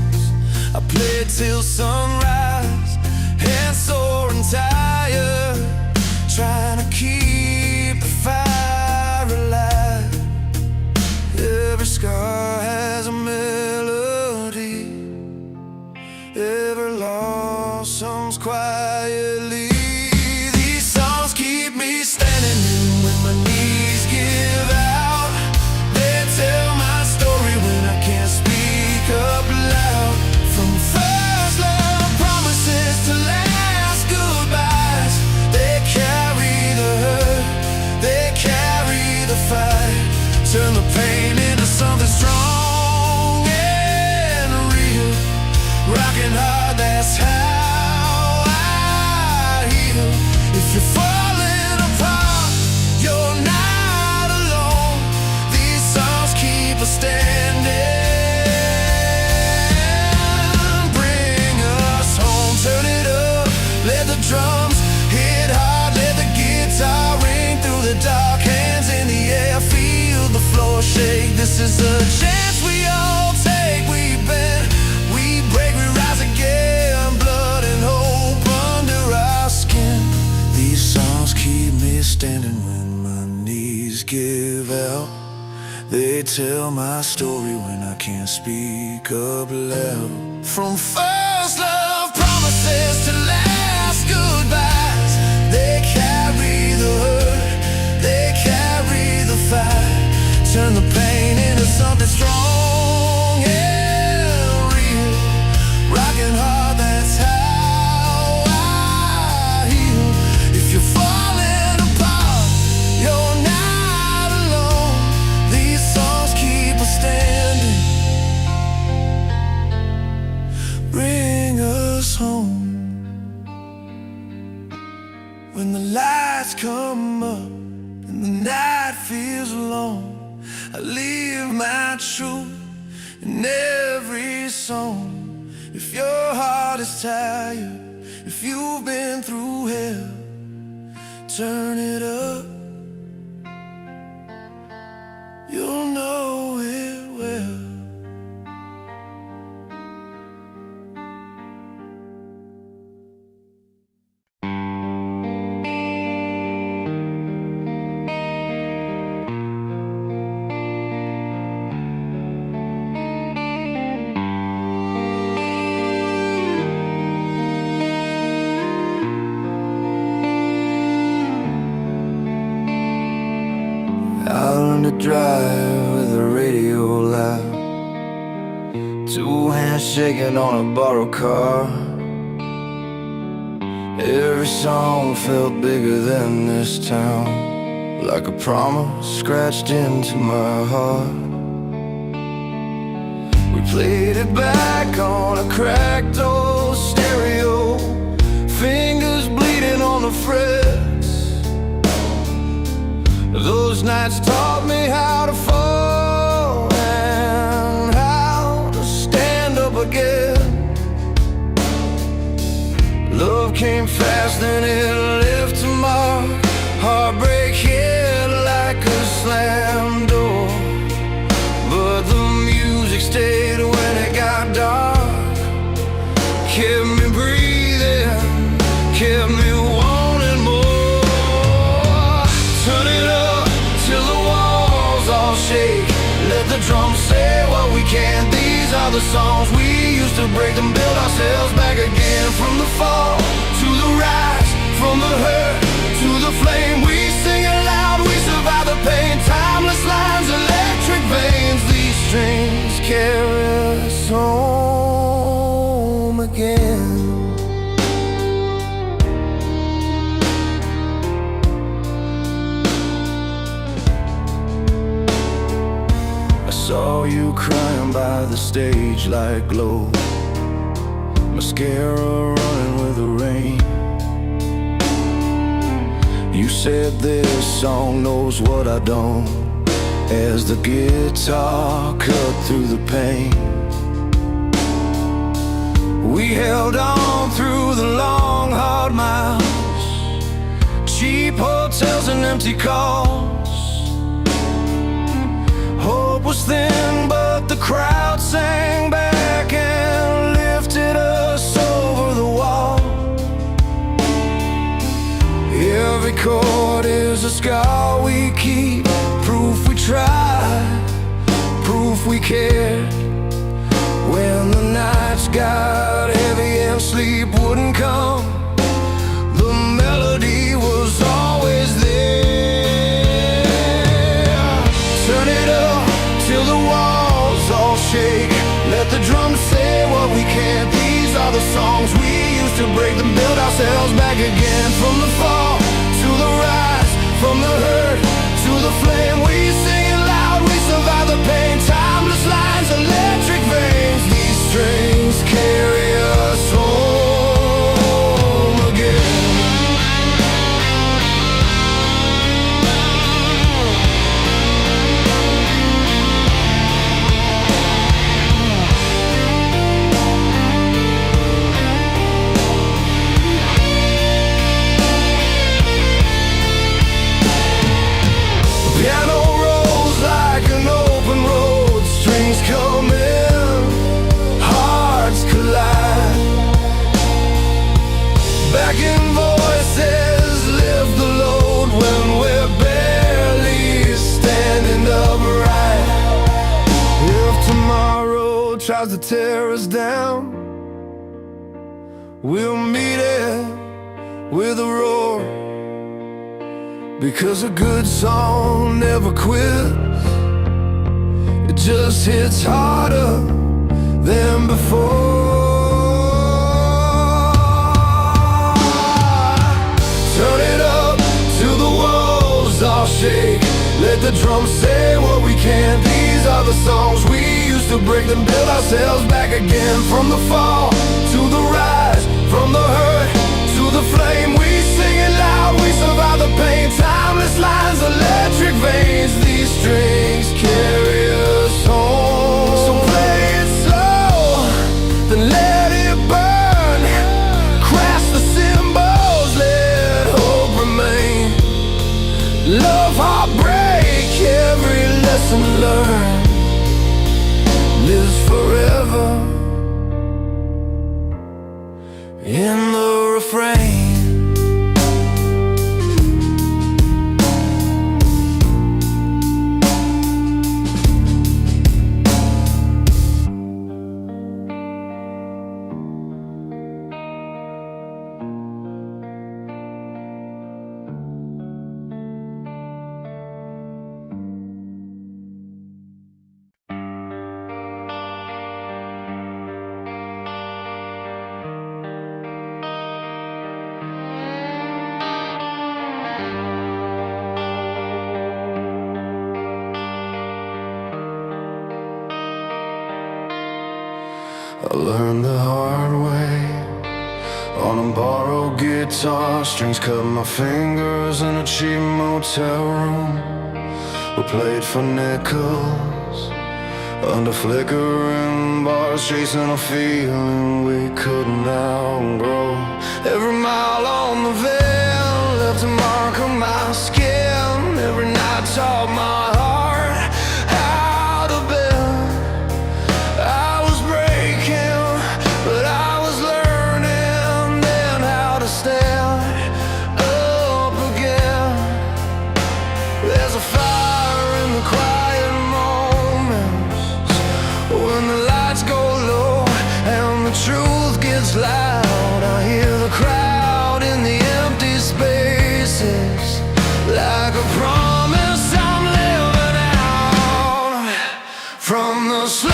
Speaker 1: I played till sunrise, hands sore and tired, trying to keep the fire alive. Every scar has a melody, every lost song's quietly. These songs keep me standing in when my knees give out. They tell my story when I can't speak up loud. From first love promises to last goodbyes, they carry the hurt, they carry the fight. Turn the pain into something strong and real. Rocking hard, that's how I heal. If you're falling apart, you're not alone. These songs keep us standing, bring us home. Turn it up, let the drums hit hard, let the guitar ring through the dark. Hands in the air, feel the floor shake. This is a chance we all take. We bend, we break, we rise again. Blood and hope under our skin. These songs keep me standing when my knees give out. They tell my story when I can't speak up loud. From first love promises to last goodbyes, they carry the hurt, they carry the fight. Turn the pain into something strong and real. Rocking hard, that's how I heal. If you're falling apart, you're not alone. These songs keep us standing, bring us home. When the lights come up and the night feels long, I leave my truth in every song. If your heart is tired, if you've been through hell, turn it up, you'll know it well. To drive with the radio loud, two hands shaking on a borrowed car. Every song felt bigger than this town, like a promise scratched into my heart. We played it back on a cracked old stereo, fingers bleeding on the frets. Those nights taught me how to fall and how to stand up again. Love came fast and it left a mark. Heartbreak hit like a slam door, but the music stayed when it got dark. Kept me breathing, kept me wanting more. Turn it up till the walls all shake. Let the drums say what we can. These are the songs we used to break them, build ourselves back again. From the fall to the rise, from the hurt to the flame, we sing it loud, we survive the pain. Timeless lines, electric veins, these strings carry us home again. I saw you crying by the stage like glow, mascara running with the rain. You said this song knows what I don't, as the guitar cut through the pain. We held on through the long hard miles, cheap hotels and empty calls. Hope was thin, but the crowd sang back and lifted us over the wall. Every chord is a scar we keep, proof we tried, proof we cared. When the nights got heavy and sleep wouldn't come, the melody was always there. Turn it up till the walls all shake. Let the drums say what we can't. These are the songs we used to break them, build ourselves back again. From the fall to the rise, from the hurt to the flame, we sing it loud, we survive the pain. Timeless lines, electric veins, these strings carry us home again. Piano rolls like an open road, strings come in, hearts collide. Backing voices lift the load when we're barely standing upright. If tomorrow tries to tear us down, we'll meet it with a roar. Because a good song never quits, it just hits harder than before. Turn it up till the walls all shake. Let the drums say what we can. These are the songs we used to break them, build ourselves back again. From the fall to the rise, from the hurt to the flame, we sing it loud, we survive the pain. Timeless lines, electric veins, these strings carry us home. So play it slow, then let it burn. Crash the cymbals, let hope remain. Love, heartbreak, every lesson learned lives forever in the refrain. learned the hard way. On a borrowed guitar, strings cut my fingers in a cheap motel room. We played for nickels under flickering bars, chasing a feeling we couldn't outgrow. Every mile on the van left a mark on my skin. Every night taught my heart how to bend. I was breaking, but I was learning then how to stand up again. There's a fire in the quiet moments when the lights go low and the truth gets loud. I hear the crowd in the empty spaces, like a promise I'm living out. From the slow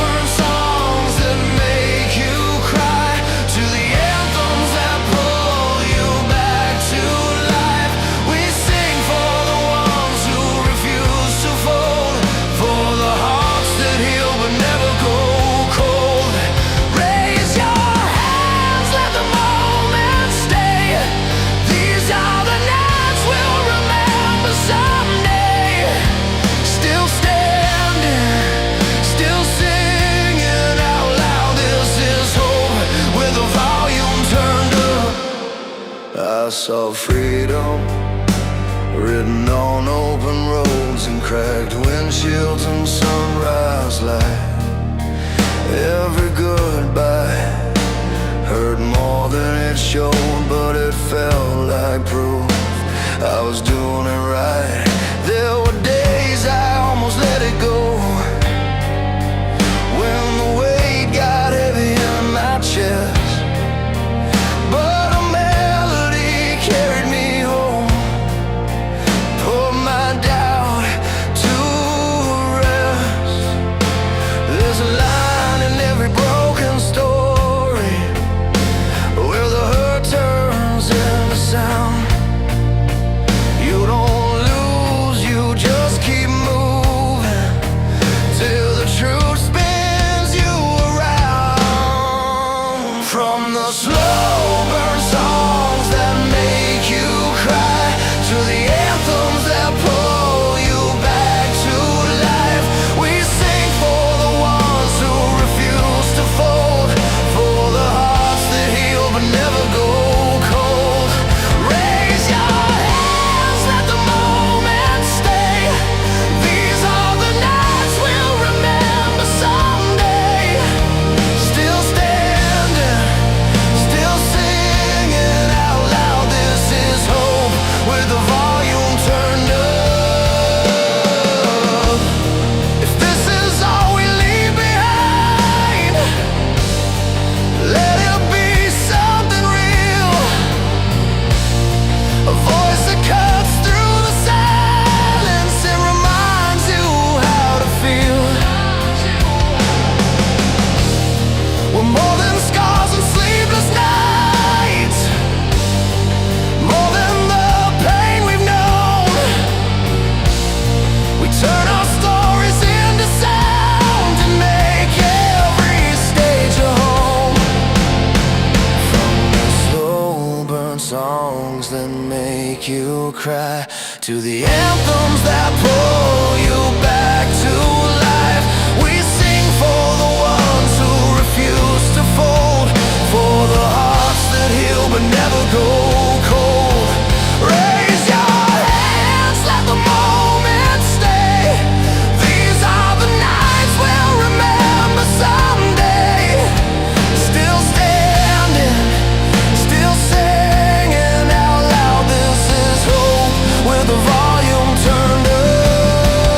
Speaker 1: burn songs that make you cry, to the anthems that pull you back to life, we sing for the ones who refuse to fold, for the hearts that heal but never go cold. Raise your hands, let the moment stay. These are the nights we'll remember someday. Still standing, still singing out loud. This is hope with the volume turned up. I saw freedom written on open roads and cracked windshields and sunrise light. Every goodbye hurt more than it showed, but it felt like proof I was doing it right. There were days I almost let it go, when the weight got heavy in my chest, but a melody carried me home, put my doubt to rest. There's a line in every broken story where the hurt turns into sound. You don't lose, you just keep moving till the truth spins you around. From the slow burn songs that make you cry, to the anthems that pull you back to life, we sing for the ones who refuse to fold, for the hearts that heal but never go cold. Raise your hands, let the moment stay. These are the nights we'll remember someday. Still standing, still singing out loud. This is hope with the volume turned up. If this is all we leave behind, let it be something real, a voice that cuts through the silence and reminds you how to feel. We're more than scars and sleepless nights, more than the pain we've known. We turn our stories into sound and make every stage a home. From the slow burn songs that make you cry, to the anthems that pull you back to life, we sing for the ones who refuse to fold, for the hearts that heal but never go cold. Raise your hands, let the moment stay. These are the nights we'll remember someday. Still standing, still singing out loud. This is hope with the volume turned up.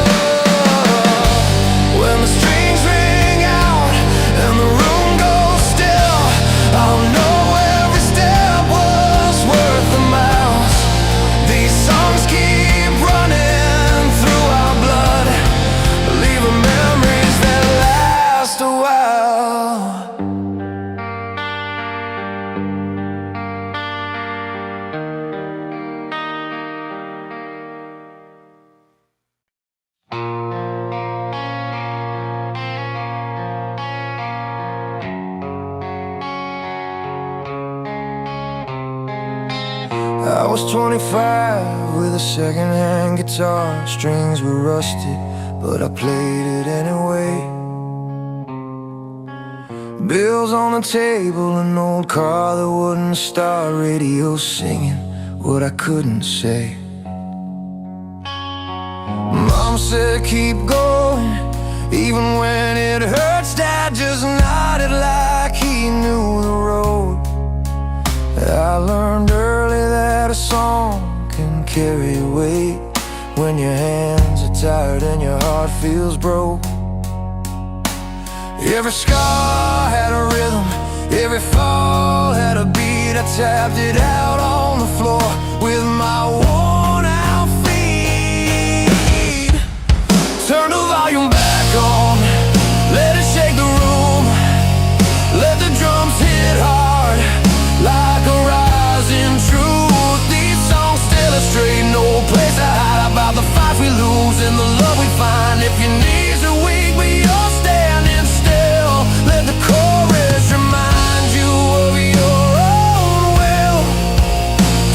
Speaker 1: I was 25 with a second-hand guitar. Strings were rusted, but I played it anyway. Bills on the table, an old car that wouldn't start, radio singing what I couldn't say. Mom said keep going, even when it hurts. Dad just nodded like he knew the road. I learned early that a song can carry weight when your hands are tired and your heart feels broke. Every scar had a rhythm, every fall had a beat. I tapped it out on the floor with my worn out feet. Turn the volume back on, let it shake the room. Let the drums hit hard like a rising truth. These songs illustrate no place to hide about the fights we lose and the love we find. If your knees are weak but you're standing still, let the chorus remind you of your own will.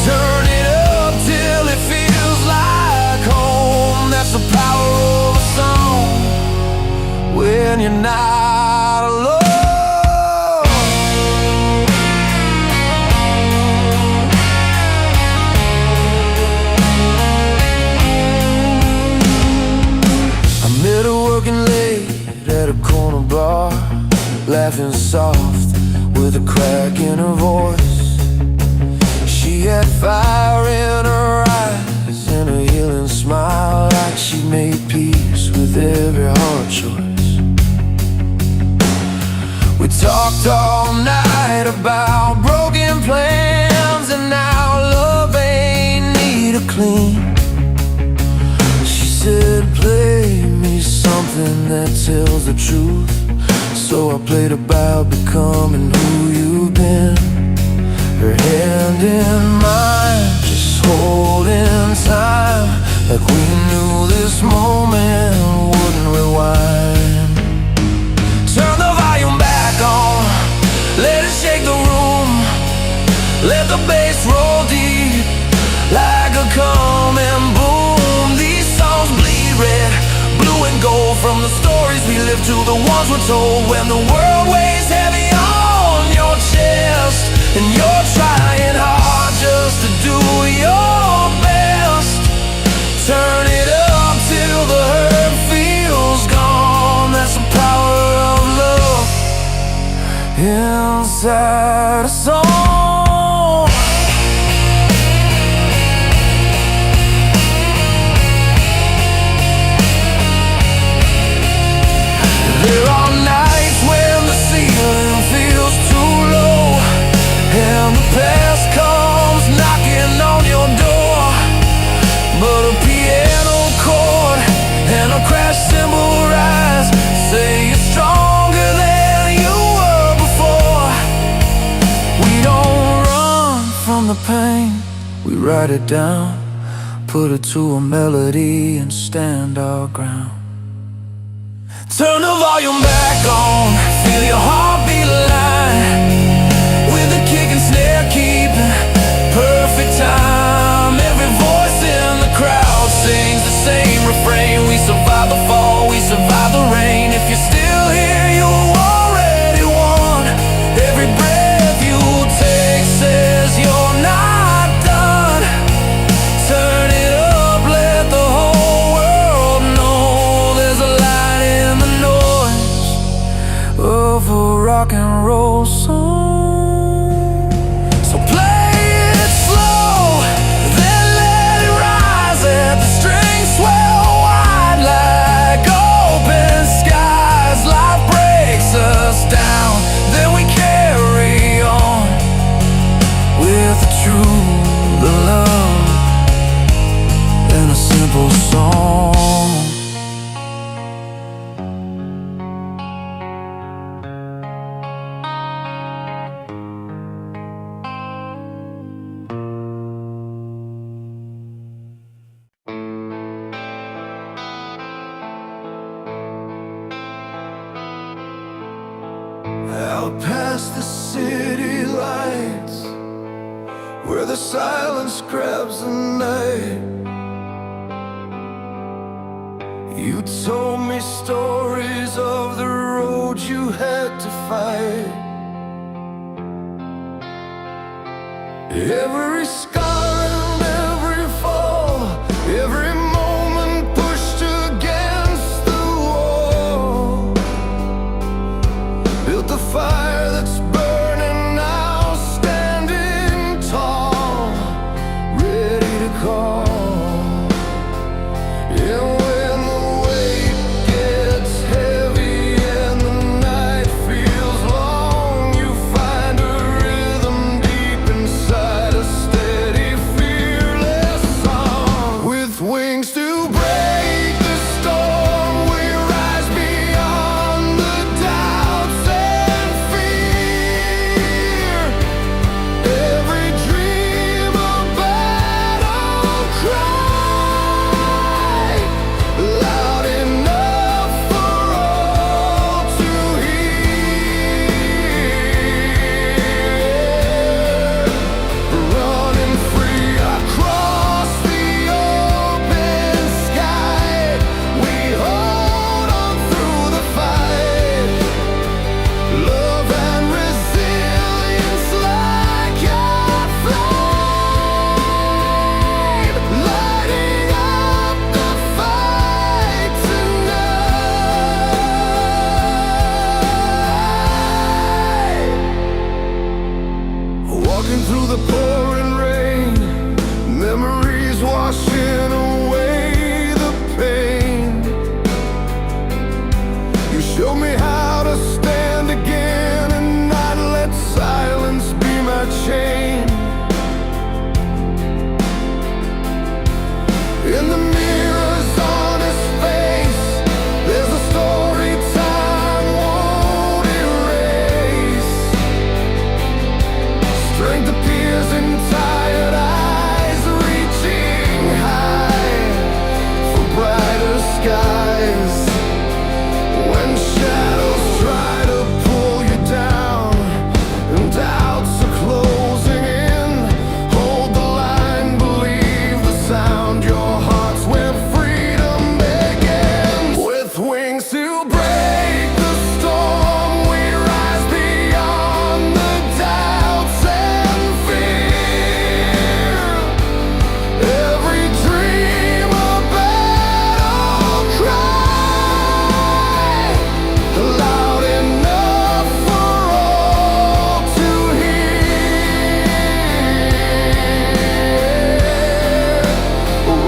Speaker 1: Turn it up till it feels like home. That's the power of a song when you're not alone. Working late at a corner bar, laughing soft with a crack in her voice. She had fire in her eyes and a healing smile, like she made peace with every hard choice. We talked all night about broken plans, and now love ain't need a clean. She said play me something that tells the truth. So I played about becoming who you've been. Her hand in mine, just holding time, like we knew this moment wouldn't rewind. Turn the volume back on, let it shake the room. Let the bass roll deep like a coming boom. These songs bleed red, blue and gold, from the stories we live to the ones we're told. When the world weighs heavy on your chest and you're trying hard just to do your best, turn it up till the hurt feels gone. That's the power of love inside a song. There are nights when the ceiling feels too low and the past comes knocking on your door, but a piano chord and a crash cymbal rise, say you're stronger than you were before. We don't run from the pain, we write it down, put it to a melody and stand our ground. Turn the volume back on, feel your heartbeat align with the kick and snare keeping perfect time. Every voice in the crowd sings the same refrain. We survive the fall, we survive the rain. If you're still here, you already won. Every breath you take says you're not done. Turn it up, let the whole world know there's a light in the noise of a rock and roll song. So play it slow, then let it rise. Let the strings swell wide like open skies. Life breaks us down, then we carry on with the truth, the love, and a simple song. Out past the city lights, where the silence darkness grabs the night. You told me stories of the road you had to fight. Every scar and every fall, every moment pushed against the wall, built the fire that's burning now, standing tall, ready to call. And when the weight gets heavy and the night feels long, you find a rhythm deep inside, a steady, fearless song. With wings to break the storm, we rise beyond the doubts and fear. Every dream a battle cry, loud enough for all to hear. Running free across the open sky, we hold on through the fight. Love and resilience like a flame, lighting up the fight tonight. Walking through the pouring rain, memories washing away the pain. You show me how to stand again and not let silence be my chain. In the mirror's honest face, there's a story time won't erase. Strength appears in tired eyes, reaching high for brighter skies. When shadows try to pull you down and doubts are closing in, hold the line, believe the sound. Your heart's where freedom begins. With wings to break the storm, we rise beyond the doubts and fear. Every dream a battle cry, loud enough for all to hear.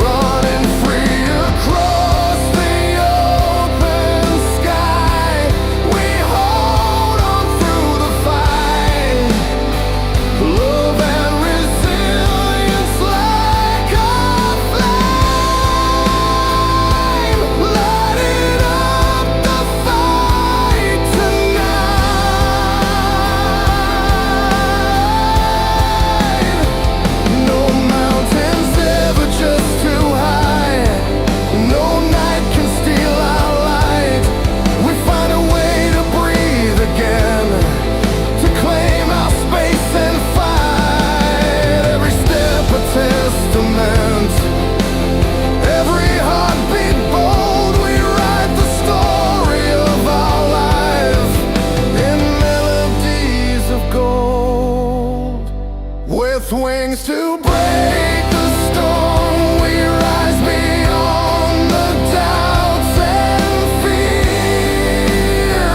Speaker 1: Running free across the open sky, we hold on through the fight. Love and resilience like a flame, lighting up the fight tonight. No mountains ever just too high, no night can steal our light. We find a way to breathe again, to claim our space and fight. Every step a testament, every heartbeat bold. We write the story of our life in melodies of gold. With wings to break the storm, we rise beyond the doubts and fear.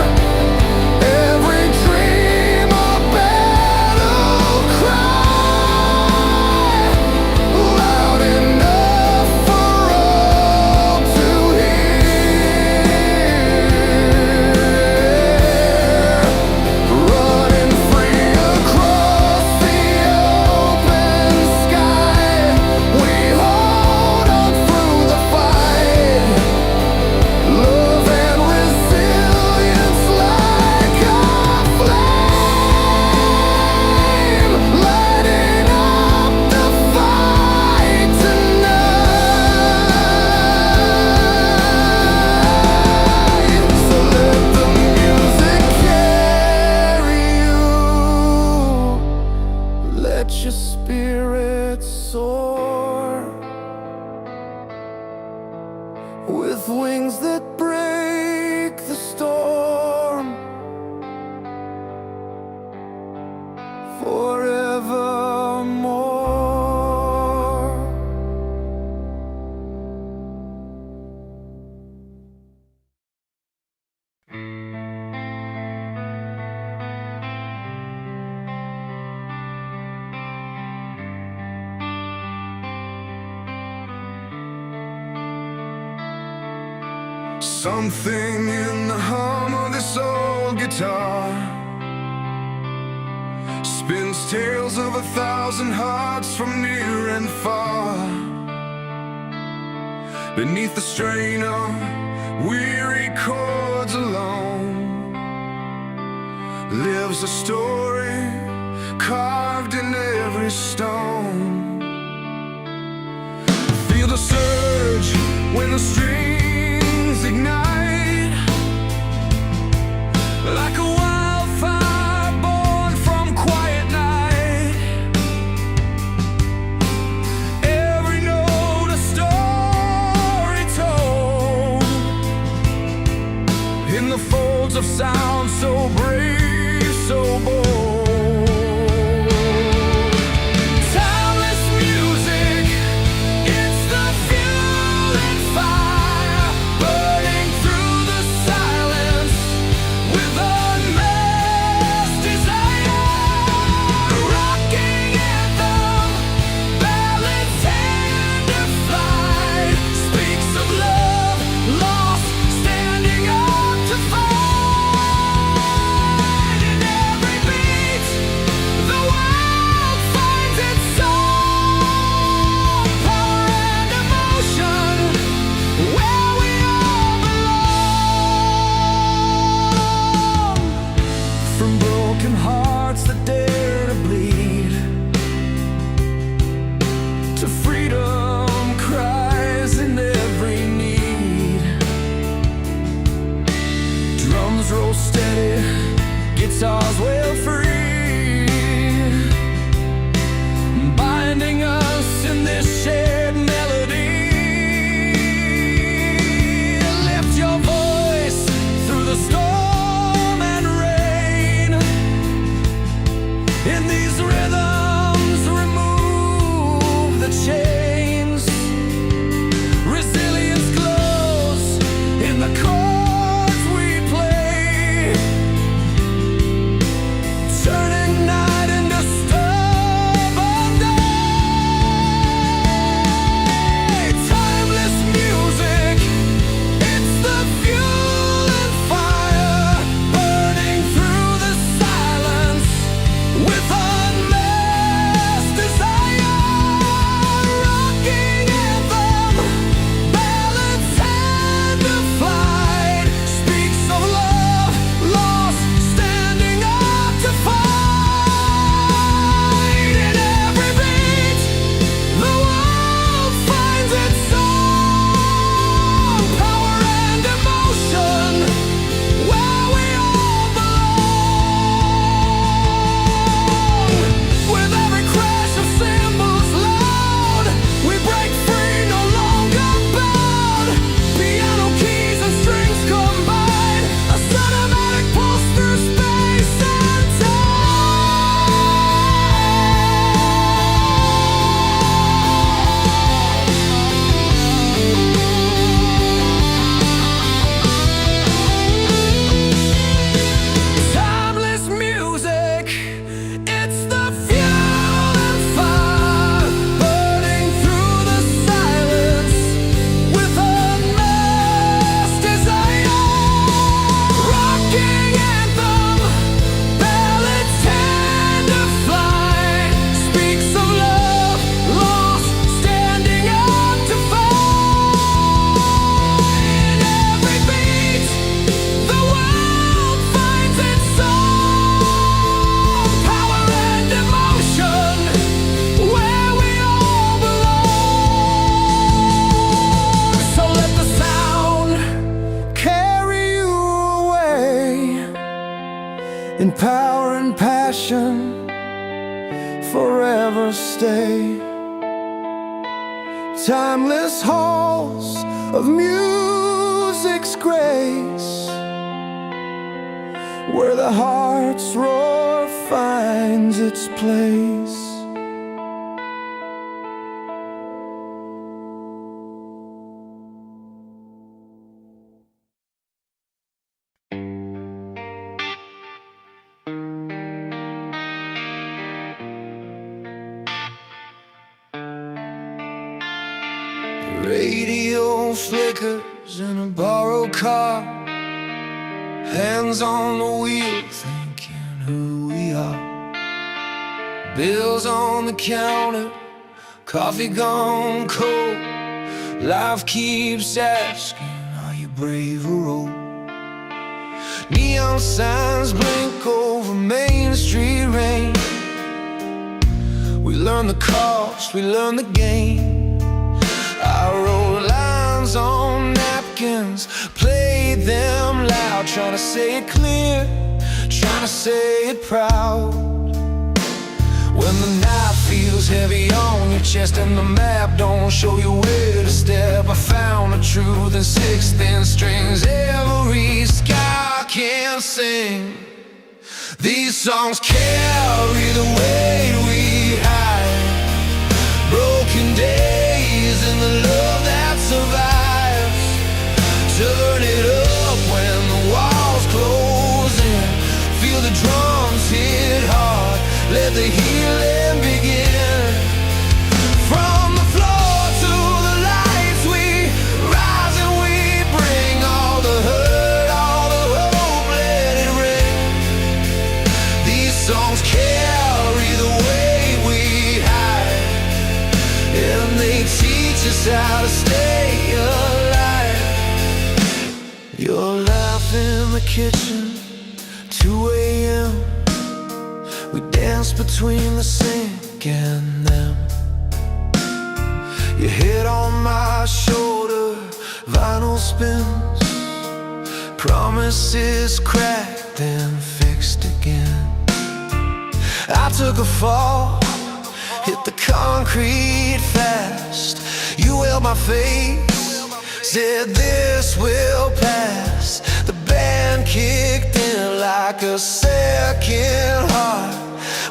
Speaker 1: Every dream a battle cry, loud enough for all to hear. Running free across the open sky, let your spirit soar with wings that break the storm forevermore. Something in the hum of this old guitar spins tales of 1,000 hearts from near and far. Beneath the strain of weary chords alone lives a story carved in every stone. Feel the surge when the strings ignite, like a wildfire born from quiet night. Every note a story told in the folds of sound so brave, so bold. Timeless music, it's the fuel and fire burning through forever stay. Timeless halls of music's grace, where the heart's roar finds its place. Radio flickers in a borrowed car, hands on the wheel thinking who we are. Bills on the counter, coffee gone cold. Life keeps asking, are you brave or old? Neon signs blink over Main Street rain. We learn the cost, we learn the game. I wrote lines on napkins, played them loud, trying to say it clear, trying to say it proud. When the night feels heavy on your chest and the map don't show you where to step, I found the truth in 6th strings. Every sky can sing. These songs carry the weight we hide. Broken days and the love that survives. Turn it up when the walls close in. Feel the drums hit hard. Let the healing begin. From the floor to the lights we rise and we bring all the hurt, all the hope, let it ring. These songs carry the weight we hide, and they teach us how to stay alive. Your laugh in the kitchen, 2 a.m. We dance between the sink and them. Your head on my shoulder, vinyl spins. Promises cracked then fixed again. I took a fall, hit the concrete fast. You held my face, said this will pass. The band kicked in like a second heart.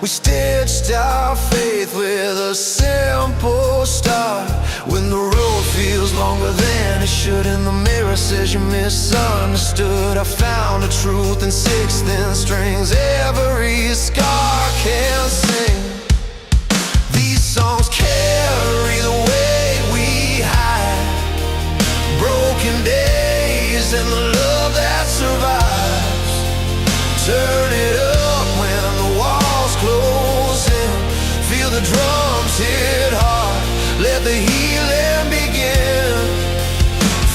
Speaker 1: We stitched our faith with a simple start. When the road feels longer than it should and the mirror says you misunderstood, I found the truth in 6th strings. Every scar can sing. These songs carry the weight we hide. Broken days and the love that survives. Turn it up when the walls close in. Feel the drums hit hard. Let the healing begin.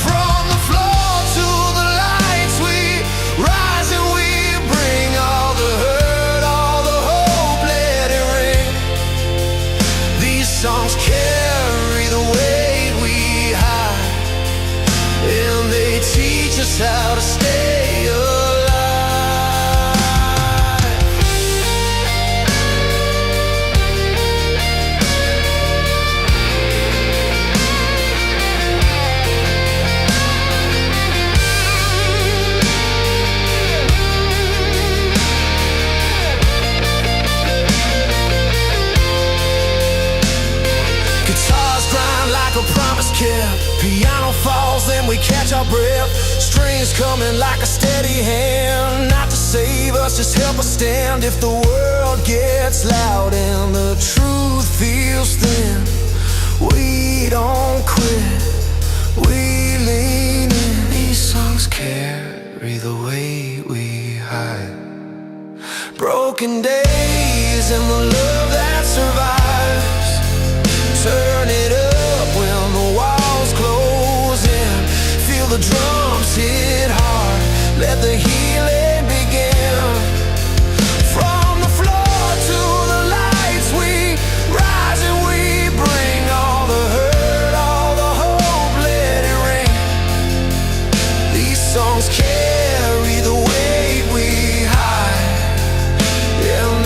Speaker 1: From the floor to the lights we rise and we bring all the hurt, all the hope, let it ring. These songs carry the weight we hide, and they teach us how to stay alive. Guitars grind like a promise kept. Piano falls, then we catch our breath. Strings coming like a steady hand, not to save us, just help us stand. If the world gets loud and the truth feels thin, we don't quit, we lean in. These songs carry the weight we hide. Broken days and the love that survives. Turn it up when the walls close in. Feel the drums hit hard. Let the healing begin. From the floor to the lights we rise and we bring all the hurt, all the hope, let it ring. These songs carry the weight we hide, and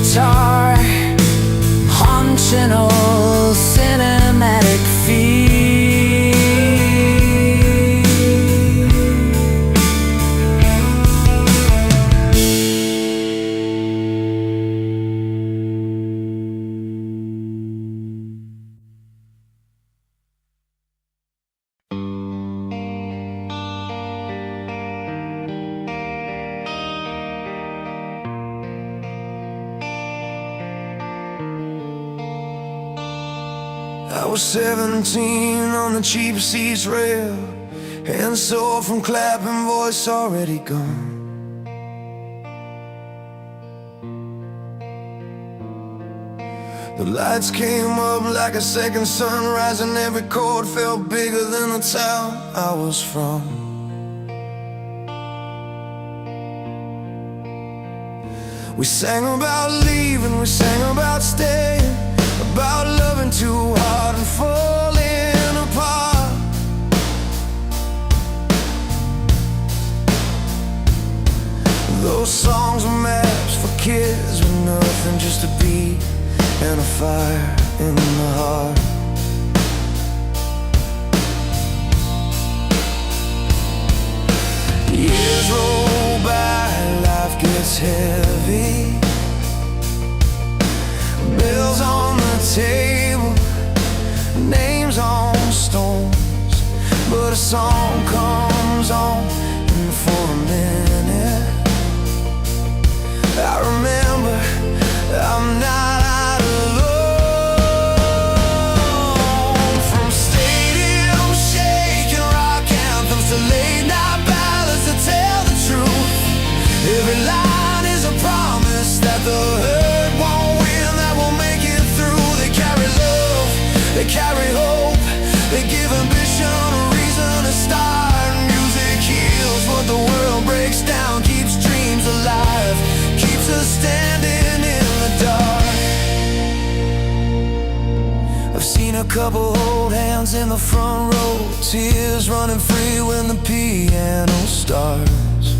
Speaker 2: guitar, haunching old cinematic feel.
Speaker 1: I was 17 on the cheap seats rail, and sore from clapping, voice already gone. The lights came up like a second sunrise, and every chord felt bigger than the town I was from. We sang about leaving, we sang about staying, about loving too hard and falling apart. Those songs were maps for kids with nothing, just a beat and a fire in the heart. Years roll by, life gets heavy, bills on the table, names on stones, but a song comes on, and for a minute I remember I'm not alone. From stadium shaking rock anthems to late night ballads that tell the truth, every line is a promise that the hurt won't win, that will make it through. They carry love, they carry hope, they give ambition a reason to start. Music heals what the world breaks down, keeps dreams alive, keeps us standing in the dark. I've seen a couple hold hands in the front row, tears running free when the piano starts.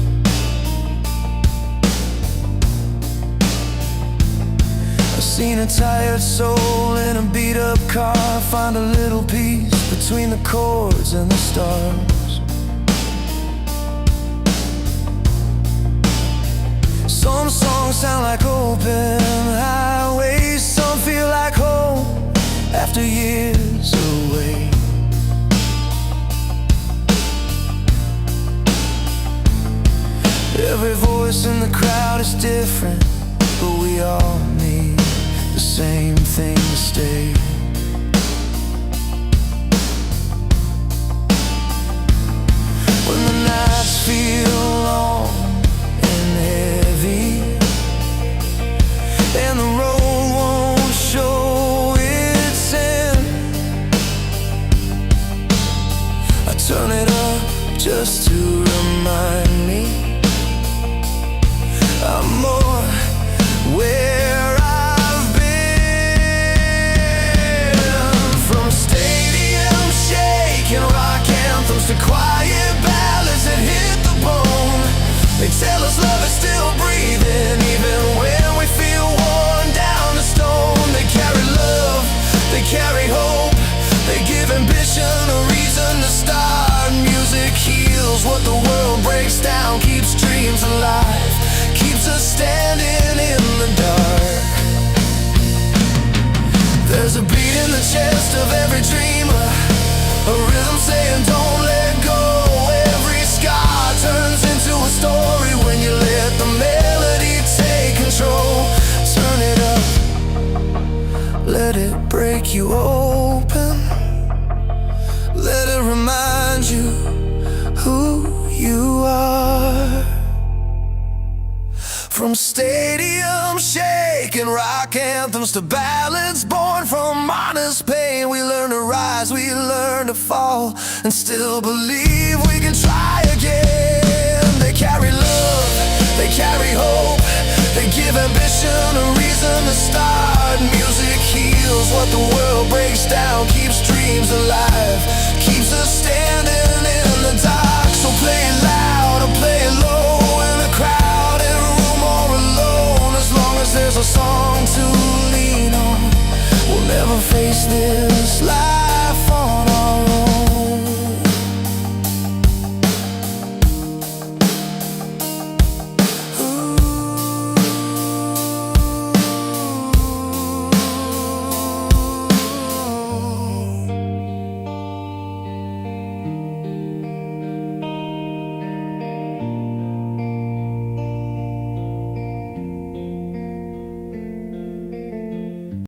Speaker 1: I've seen a tired soul in a beat-up car find a little peace between the chords and the stars. Some songs sound like open highways, some feel like home after years away. Every voice in the crowd is different, but we all need the same thing to stay. When the nights feel long and heavy, and the road won't show its end, I turn it up just to remind me I'm more where I've been. From stadium shaking rock anthems to quiet ballads that hit the bone, they tell us love is still breathing even when we feel worn down to stone. They carry love, they carry hope, they give ambition a reason to start. Music heals what the world breaks down, keeps dreams alive, keeps us standing in the dark. There's a beat in the chest of every dreamer, a rhythm saying don't let go. Every scar turns into a story when you let the melody take control. Turn it up, let it break you open, let it remind you who you are. From stadium shaking rock anthems to ballads born from honest pain, we learn to rise, we learn to fall, and still believe we can try again. They carry love, they carry hope, they give ambition a reason to start. Music heals what the world breaks down, keeps dreams alive, keeps us standing in the dark. So play it loud or play it low, in the crowd, in a room or alone, as long as there's a song face this life.